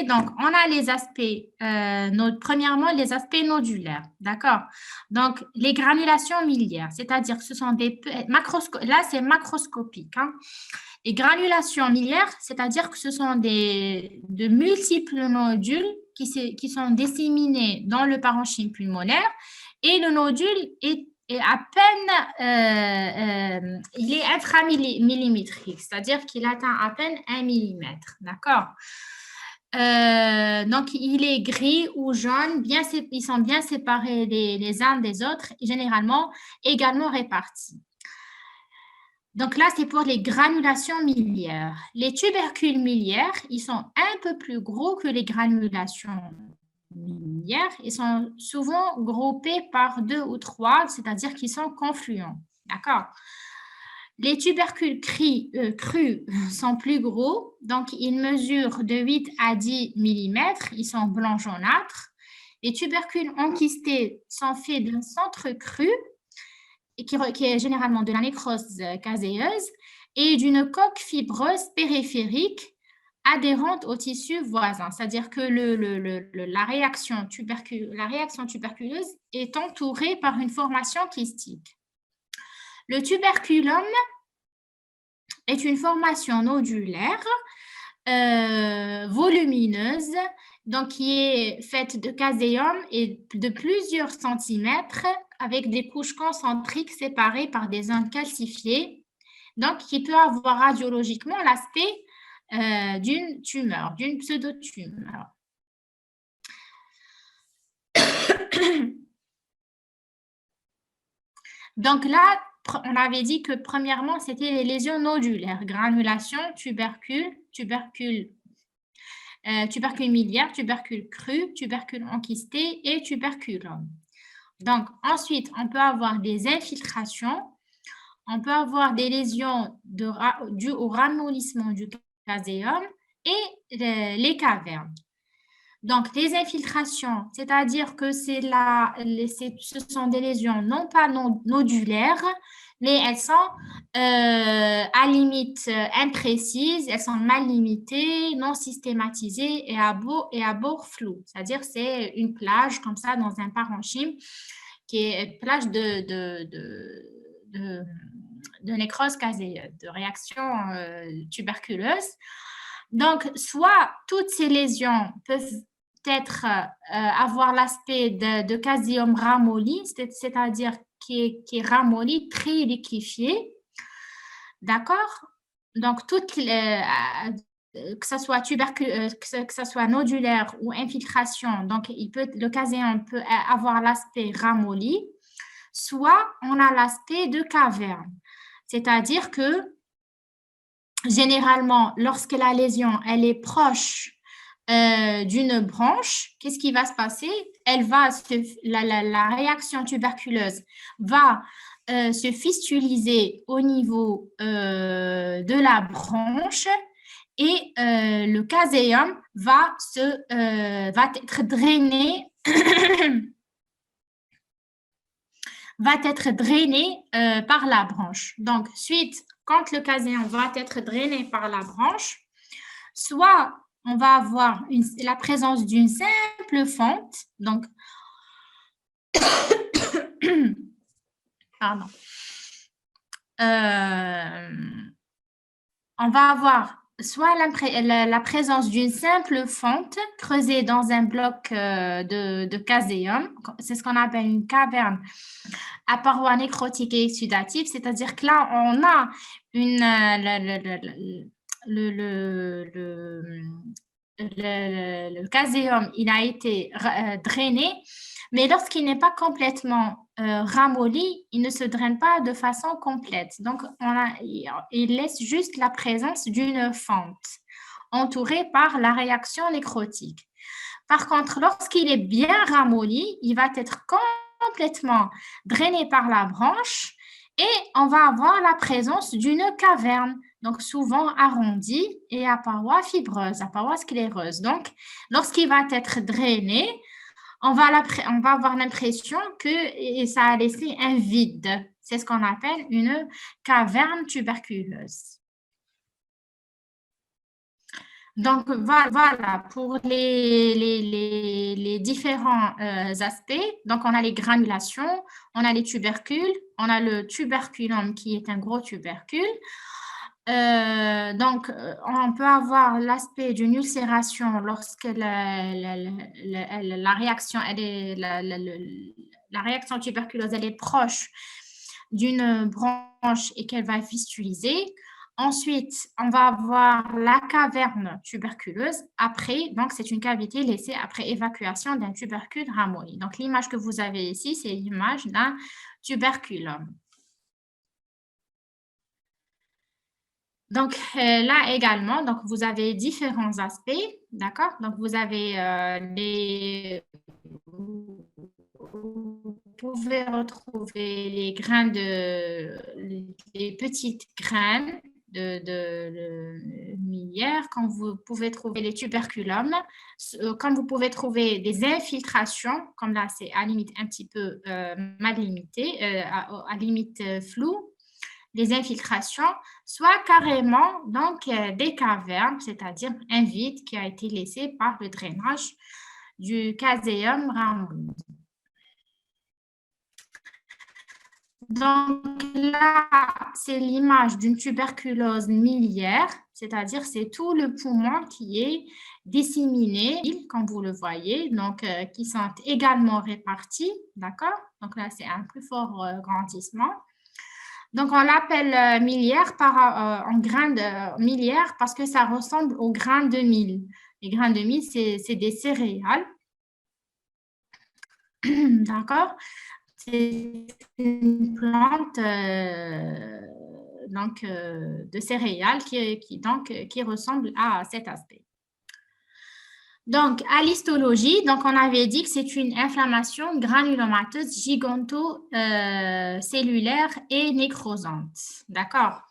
[SPEAKER 1] Donc, on a les aspects, premièrement, les aspects nodulaires, d'accord? Donc, les granulations miliaires, c'est-à-dire que ce sont là, c'est macroscopique, hein. Les granulations miliaires, c'est-à-dire que ce sont de multiples nodules qui sont disséminés dans le parenchyme pulmonaire et le nodule est à peine, il est intramillimétrique, c'est-à-dire qu'il atteint à peine 1 millimètre, d'accord? Donc, il est gris ou jaune, ils sont bien séparés les uns des autres, et généralement également répartis. Donc là, c'est pour les granulations miliaires. Les tubercules miliaires, ils sont un peu plus gros que les granulations miliaires. Ils sont souvent groupés par 2 ou 3, c'est-à-dire qu'ils sont confluents. D'accord? Les tubercules crus sont plus gros, donc ils mesurent de 8 à 10 mm, ils sont blancs jaunâtres. Les tubercules enquistés sont faits d'un centre cru, qui est généralement de la nécrose caséeuse, et d'une coque fibreuse périphérique adhérente au tissu voisin. C'est-à-dire que la réaction tuberculeuse est entourée par une formation kystique. Le tuberculum est une formation nodulaire volumineuse, donc qui est faite de caséum et de plusieurs centimètres avec des couches concentriques séparées par des zones calcifiées, donc qui peut avoir radiologiquement l'aspect d'une tumeur, d'une pseudotumeur. Donc là, on avait dit que premièrement, c'était les lésions nodulaires, granulation, tubercule miliaire, tubercule cru, tubercule enquisté et tuberculum. Donc, ensuite, on peut avoir des infiltrations, on peut avoir des lésions dues au ramollissement du caséum et les cavernes. Donc, les infiltrations, c'est-à-dire que ce sont des lésions non pas nodulaires, mais elles sont à limite imprécises, elles sont mal limitées, non systématisées et à bord flou. C'est-à-dire c'est une plage comme ça dans un parenchyme qui est plage de nécrose caséeuse, de réaction tuberculeuse. Donc, soit toutes ces lésions peuvent être avoir l'aspect de caséum ramolli, c'est-à-dire qui est ramolli, très liquéfié. D'accord? Donc, que ce soit que ça soit nodulaire ou infiltration, donc le caséum peut avoir l'aspect ramolli, soit on a l'aspect de caverne. C'est-à-dire que généralement, lorsque la lésion elle est proche d'une branche, qu'est-ce qui va se passer? La réaction tuberculeuse va se fistuliser au niveau de la branche et le caséum va être drainé va être drainé par la branche. Donc, quand le caséum va être drainé par la branche, soit on va avoir la présence d'une simple fente, donc, pardon, on va avoir soit la présence d'une simple fente creusée dans un bloc de caséum, c'est ce qu'on appelle une caverne à parois nécrotiques et exsudatives, c'est-à-dire que là, on a le caséum, il a été drainé, mais lorsqu'il n'est pas complètement ramolli, il ne se draine pas de façon complète. Donc, il laisse juste la présence d'une fente entourée par la réaction nécrotique. Par contre, lorsqu'il est bien ramolli, il va être complètement drainé par la branche et on va avoir la présence d'une caverne, donc souvent arrondie et à parois fibreuses, à parois scléreuses. Donc, lorsqu'il va être drainé, on va avoir l'impression que ça a laissé un vide. C'est ce qu'on appelle une caverne tuberculeuse. Donc, voilà pour les différents aspects. Donc, on a les granulations, on a les tubercules, on a le tuberculum qui est un gros tubercule. Donc, on peut avoir l'aspect d'une ulcération lorsque la réaction, la réaction tuberculeuse elle est proche d'une branche et qu'elle va fistuliser. Ensuite, on va avoir la caverne tuberculeuse. Après, donc c'est une cavité laissée après évacuation d'un tubercule ramolli. Donc, l'image que vous avez ici, c'est l'image d'un tuberculum. Donc, là également, donc, vous avez différents aspects, d'accord? Donc, vous avez vous pouvez retrouver les petites graines de miliaire, quand vous pouvez trouver les tuberculums, comme vous pouvez trouver des infiltrations, comme là c'est à limite un petit peu mal limité, à limite floue, des infiltrations, soit carrément donc des cavernes, c'est-à-dire un vide qui a été laissé par le drainage du caséum ramolli. Donc là, c'est l'image d'une tuberculose miliaire, c'est-à-dire c'est tout le poumon qui est disséminé, comme vous le voyez, donc qui sont également répartis, d'accord? Donc là, c'est un plus fort grandissement. Donc, on l'appelle miliaire en grain de miliaire parce que ça ressemble aux grains de mil. Les grains de mil, c'est des céréales. D'accord? C'est une plante de céréales qui ressemble à cet aspect. Donc, à l'histologie, donc on avait dit que c'est une inflammation granulomateuse giganto-cellulaire et nécrosante. D'accord?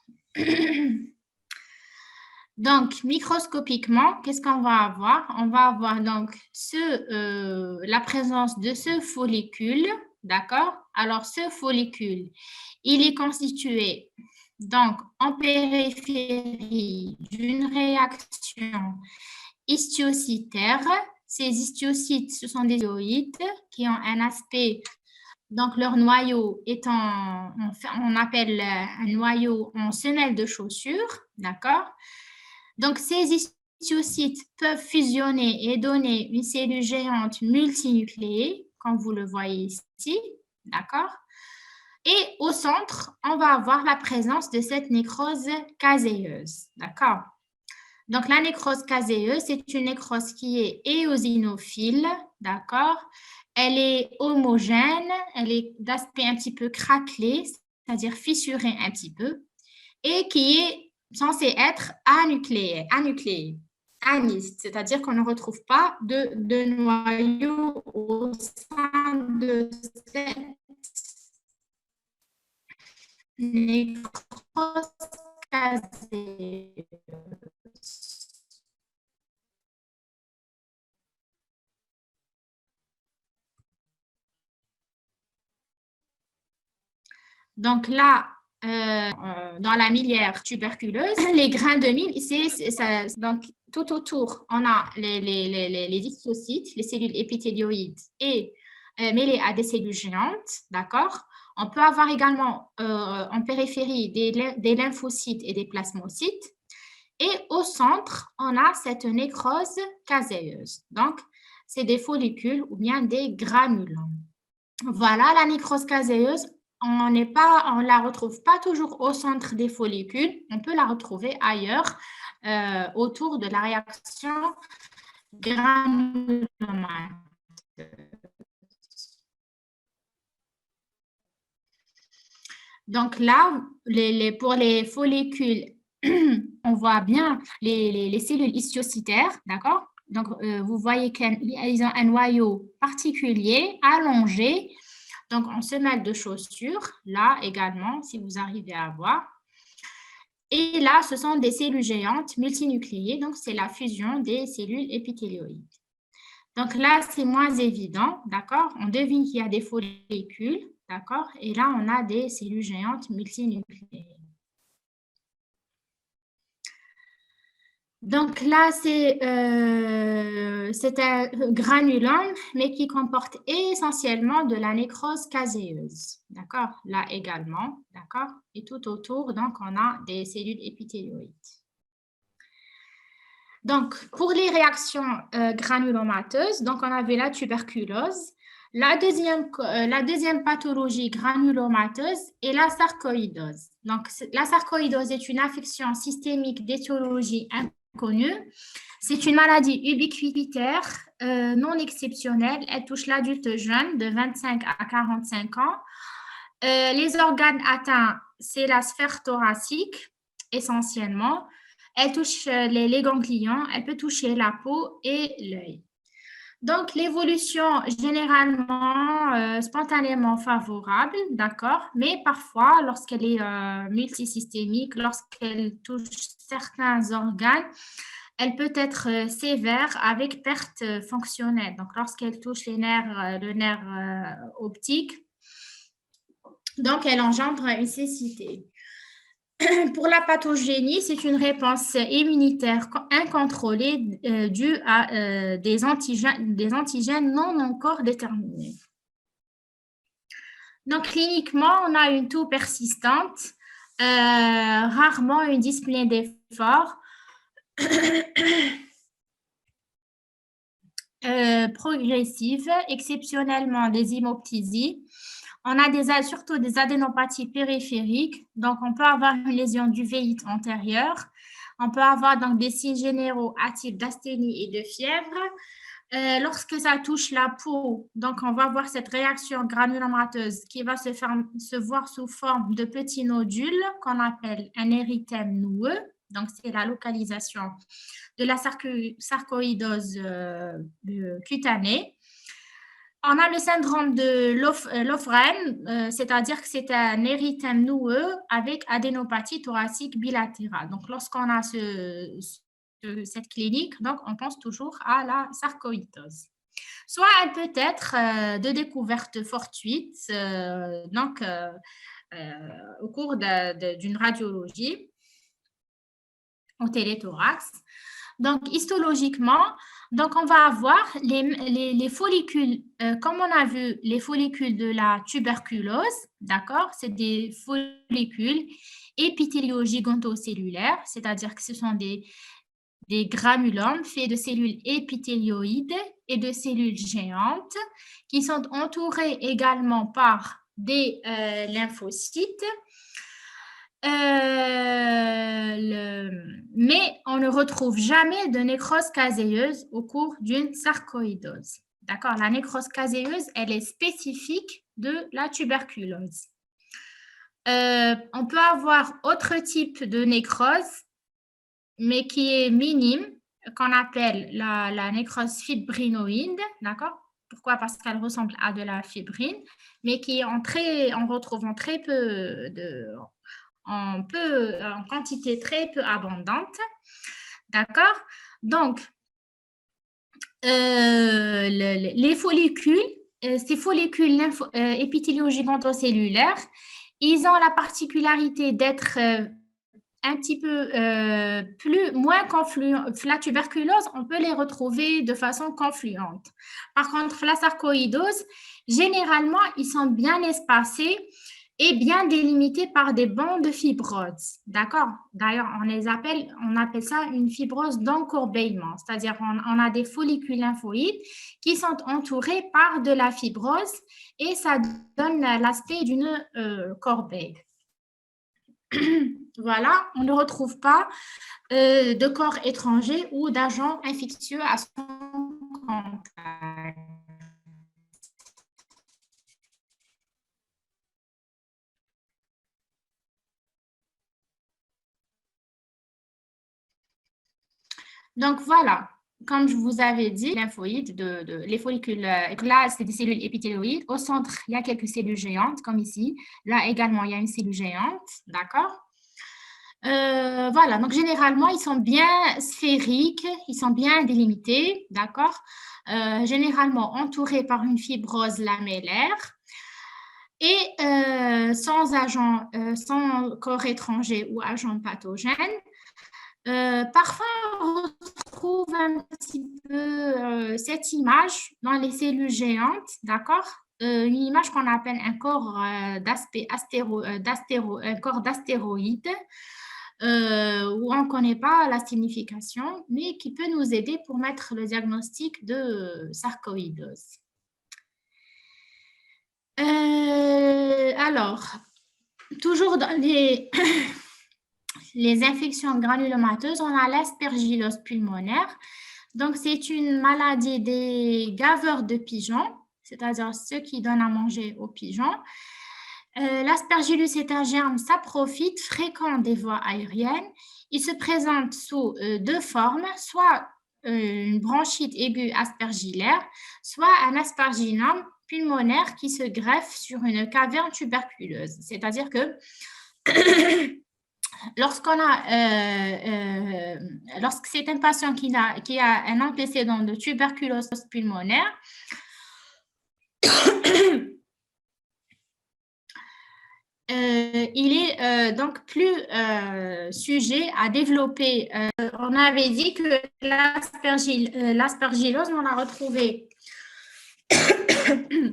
[SPEAKER 1] Donc, microscopiquement, qu'est-ce qu'on va avoir? On va avoir donc la présence de ce follicule, d'accord? Alors, ce follicule, il est constitué donc en périphérie d'une réaction histiocytaire. Ces histiocytes, ce sont des histioïdes qui ont un aspect, donc leur noyau étant, on appelle un noyau en semelle de chaussure, d'accord? Donc, ces histiocytes peuvent fusionner et donner une cellule géante multinucléée, comme vous le voyez ici, d'accord? Et au centre, on va avoir la présence de cette nécrose caséeuse, d'accord? Donc, la nécrose caséeuse, c'est une nécrose qui est éosinophile, d'accord? Elle est homogène, elle est d'aspect un petit peu craquelé, c'est-à-dire fissurée un petit peu, et qui est censée être anucléée, aniste, c'est-à-dire qu'on ne retrouve pas de noyau au sein de cette nécrose caséeuse. Donc là, dans la milière tuberculeuse, les grains de mil, donc tout autour, on a les histiocytes, les cellules épithélioïdes et mêlées à des cellules géantes, d'accord? On peut avoir également en périphérie des lymphocytes et des plasmocytes. Et au centre, on a cette nécrose caséeuse. Donc, c'est des follicules ou bien des granulons. Voilà, la nécrose caséeuse, on ne la retrouve pas toujours au centre des follicules, on peut la retrouver ailleurs, autour de la réaction granulomateuse. Donc là, pour les follicules, on voit bien les cellules histiocytaires, d'accord? Donc, vous voyez qu'ils ont un noyau particulier, allongé. Donc, en semelle de chaussures, là également, si vous arrivez à voir. Et là, ce sont des cellules géantes multinucléées. Donc, c'est la fusion des cellules épithélioïdes. Donc là, c'est moins évident, d'accord? On devine qu'il y a des follicules, d'accord? Et là, on a des cellules géantes multinucléées. Donc là, c'est un granulome, mais qui comporte essentiellement de la nécrose caséeuse. D'accord? Là également, d'accord? Et tout autour, donc, on a des cellules épithélioïdes. Donc, pour les réactions granulomateuses, donc on avait la tuberculose. La deuxième pathologie granulomateuse est la sarcoïdose. Donc, la sarcoïdose est une affection systémique d'étiologie inconnue. C'est une maladie ubiquitaire, non exceptionnelle. Elle touche l'adulte jeune de 25 à 45 ans. Les organes atteints, c'est la sphère thoracique, essentiellement. Elle touche les ganglions, elle peut toucher la peau et l'œil. Donc, l'évolution généralement spontanément favorable, d'accord, mais parfois, lorsqu'elle est multisystémique, lorsqu'elle touche certains organes, elle peut être sévère avec perte fonctionnelle. Donc, lorsqu'elle touche le nerf optique, donc elle engendre une cécité. Pour la pathogénie, c'est une réponse immunitaire incontrôlée due à des antigènes non encore déterminés. Donc, cliniquement, on a une toux persistante, rarement une dyspnée d'effort, progressive, exceptionnellement des hémoptysies. On a surtout des adénopathies périphériques, donc on peut avoir une lésion d'uvéite antérieure. On peut avoir donc des signes généraux à type d'asthénie et de fièvre. Lorsque ça touche la peau, donc on va avoir cette réaction granulomateuse qui va se voir sous forme de petits nodules qu'on appelle un érythème noueux. Donc, c'est la localisation de la sarcoïdose cutanée. On a le syndrome de Lofgren, c'est-à-dire que c'est un érythème noueux avec adénopathie thoracique bilatérale. Donc, lorsqu'on a cette clinique, donc on pense toujours à la sarcoïdose. Soit elle peut être de découverte fortuite, au cours d'une radiologie au téléthorax. Donc, histologiquement, donc on va avoir les follicules, comme on a vu, les follicules de la tuberculose, d'accord? C'est des follicules épithéliogigantocellulaires, c'est-à-dire que ce sont des des granulomes faits de cellules épithélioïdes et de cellules géantes qui sont entourées également par des lymphocytes. Mais on ne retrouve jamais de nécrose caséeuse au cours d'une sarcoïdose. D'accord? La nécrose caséeuse, elle est spécifique de la tuberculose. On peut avoir autre type de nécrose, mais qui est minime, qu'on appelle la nécrose fibrinoïde, d'accord? Pourquoi? Parce qu'elle ressemble à de la fibrine, mais qui est on retrouve en très peu en quantité très peu abondante, d'accord? Donc, les follicules, ces follicules épithéliogigantocellulaires, ils ont la particularité d'être un petit peu moins confluents. La tuberculose, on peut les retrouver de façon confluente. Par contre, la sarcoïdose, généralement, ils sont bien espacés et bien délimités par des bandes de fibrose. D'accord? D'ailleurs, on appelle ça une fibrose d'encorbellement, c'est-à-dire on a des follicules lymphoïdes qui sont entourés par de la fibrose et ça donne l'aspect d'une corbeille. Voilà, on ne retrouve pas de corps étrangers ou d'agents infectieux à son contact. Donc voilà, comme je vous avais dit, lymphoïdes, les follicules, là, c'est des cellules épithélioïdes. Au centre, il y a quelques cellules géantes, comme ici. Là également, il y a une cellule géante, d'accord? Voilà, donc généralement, ils sont bien sphériques, ils sont bien délimités, d'accord? Généralement entourés par une fibrose lamellaire et sans corps étranger ou agent pathogène. Parfois, on retrouve un petit peu cette image dans les cellules géantes, d'accord? Une image qu'on appelle un corps d'astéroïde, où on ne connaît pas la signification, mais qui peut nous aider pour mettre le diagnostic de sarcoïdose. Alors, toujours dans les infections granulomateuses, on a l'aspergillose pulmonaire. Donc, c'est une maladie des gaveurs de pigeons, c'est-à-dire ceux qui donnent à manger aux pigeons. L'aspergillus est un germe saprophyte fréquent des voies aériennes. Il se présente sous deux formes, soit une bronchite aiguë aspergillaire, soit un aspergillome pulmonaire qui se greffe sur une caverne tuberculeuse. C'est-à-dire que lorsque c'est un patient qui a un antécédent de tuberculose pulmonaire, il est donc plus sujet à développer. On avait dit que l'aspergillose, on l'a retrouvé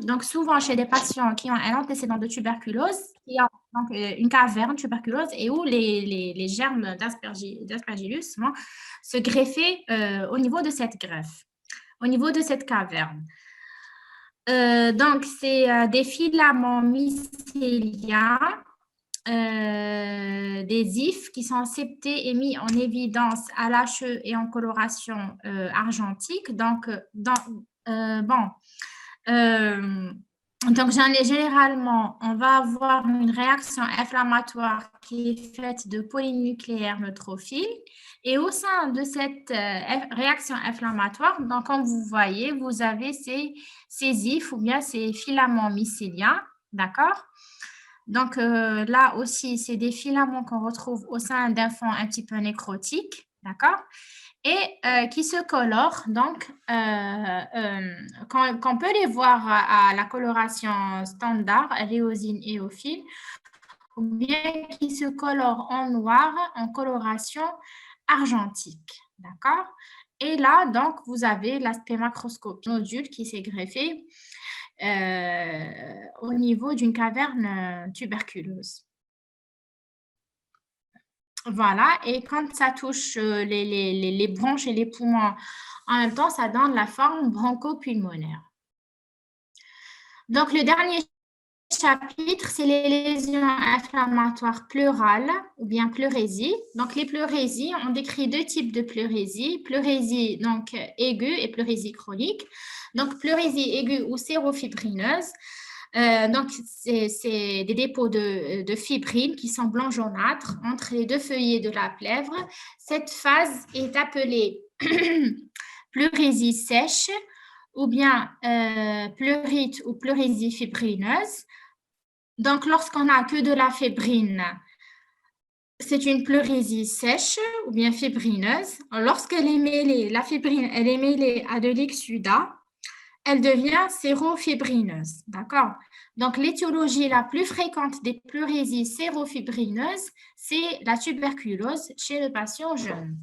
[SPEAKER 1] donc souvent chez des patients qui ont un antécédent de tuberculose, qui ont donc, une caverne tuberculose et où les germes d'aspergillus se greffaient au niveau de cette greffe, au niveau de cette caverne. Donc, c'est des filaments mycéliens, des ifs qui sont septés et mis en évidence à l'HE et en coloration argentique. Donc, donc, généralement, on va avoir une réaction inflammatoire qui est faite de polynucléaires neutrophiles. Et au sein de cette réaction inflammatoire, donc, comme vous voyez, vous avez ces ifs ou bien ces filaments mycéliens, d'accord? Donc, là aussi, c'est des filaments qu'on retrouve au sein d'un fond un petit peu nécrotique, d'accord? Et qui se colorent, donc, qu'on peut les voir à la coloration standard, rhéosine et éophile, ou bien qui se colorent en noir en coloration argentique, d'accord? Et là, donc, vous avez l'aspect macroscopique nodule qui s'est greffé au niveau d'une caverne tuberculeuse. Voilà, et quand ça touche les bronches et les poumons en même temps, ça donne la forme bronchopulmonaire. Donc, le dernier chapitre, c'est les lésions inflammatoires pleurales ou bien pleurésie. Donc, les pleurésies, on décrit deux types de pleurésie. Pleurésie donc, aiguë et pleurésie chronique. Donc, pleurésie aiguë ou sérofibrineuse. Donc, c'est des dépôts de fibrine qui sont blanc jaunâtres entre les deux feuillets de la plèvre. Cette phase est appelée pleurésie sèche ou bien pleurite ou pleurésie fibrineuse. Donc, lorsqu'on n'a que de la fébrine, c'est une pleurésie sèche ou bien fibrineuse. Lorsqu'elle est mêlée, la fibrine, elle est mêlée à de l'exudat, elle devient sérofibrineuse. D'accord? Donc, l'étiologie la plus fréquente des pleurésies sérofibrineuses, c'est la tuberculose chez le patient jeune.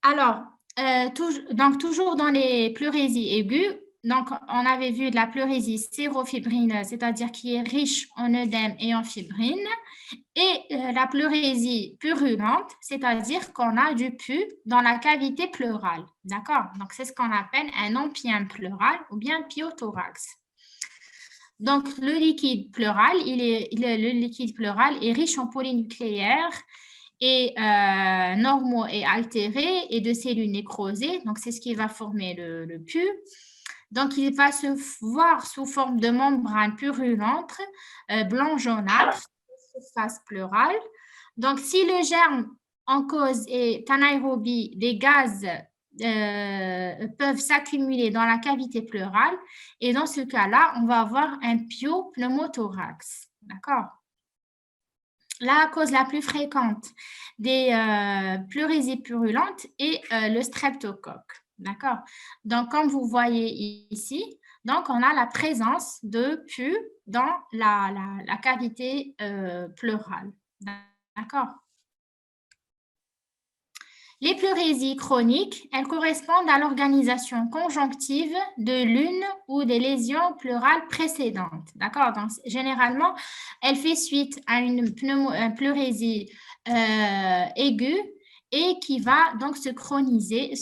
[SPEAKER 1] Alors, donc toujours dans les pleurésies aiguës, donc on avait vu de la pleurésie sérofibrineuse, c'est-à-dire qui est riche en œdème et en fibrine, et la pleurésie purulente, c'est-à-dire qu'on a du pus dans la cavité pleurale. D'accord? Donc, c'est ce qu'on appelle un empyème pleural ou bien pyothorax. Donc, le liquide pleural, le liquide pleural est riche en polynucléaires et normaux et altérés et de cellules nécrosées. Donc, c'est ce qui va former le pus. Donc, il va se voir sous forme de membrane purulente, blanc jaunâtre, surface pleurale. Donc, si le germe en cause est anaérobie, des gaz peuvent s'accumuler dans la cavité pleurale et dans ce cas-là, on va avoir un pyopneumothorax. D'accord? La cause la plus fréquente des pleurésies purulentes est le streptocoque. D'accord? Donc, comme vous voyez ici, donc on a la présence de pus dans la cavité pleurale. D'accord? Les pleurésies chroniques, elles correspondent à l'organisation conjonctive de l'une ou des lésions pleurales précédentes. D'accord? Donc, généralement, elle fait suite à une pleurésie aiguë et qui va donc se chroniser,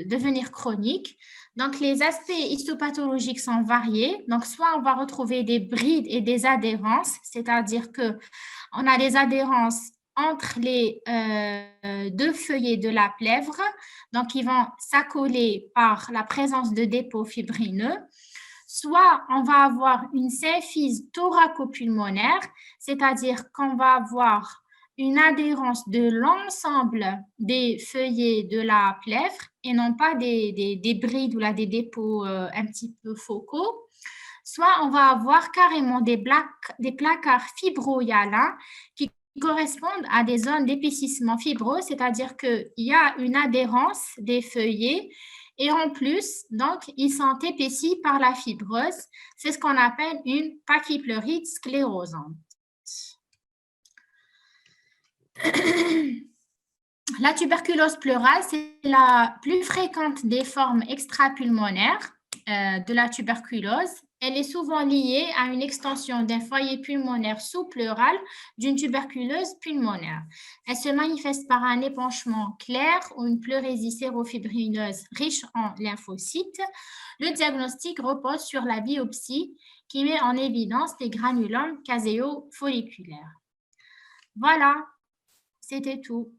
[SPEAKER 1] devenir chronique. Donc, les aspects histopathologiques sont variés. Donc, soit on va retrouver des brides et des adhérences, c'est-à-dire que on a des adhérences entre les deux feuillets de la plèvre, donc ils vont s'accoler par la présence de dépôts fibrineux. Soit on va avoir une symphyse thoracopulmonaire, c'est-à-dire qu'on va avoir une adhérence de l'ensemble des feuillets de la plèvre et non pas des brides ou là, des dépôts un petit peu focaux. Soit on va avoir carrément des placards fibrohyalins qui correspondent à des zones d'épaississement fibreux, c'est-à-dire qu'il y a une adhérence des feuillets et en plus, donc, ils sont épaissis par la fibreuse. C'est ce qu'on appelle une pachypleurite sclérosante. La tuberculose pleurale, c'est la plus fréquente des formes extrapulmonaires de la tuberculose. Elle est souvent liée à une extension d'un foyer pulmonaire sous-pleural d'une tuberculose pulmonaire. Elle se manifeste par un épanchement clair ou une pleurésie sérofibrineuse riche en lymphocytes. Le diagnostic repose sur la biopsie qui met en évidence les granulums caséo-folliculaires. Voilà, c'était tout.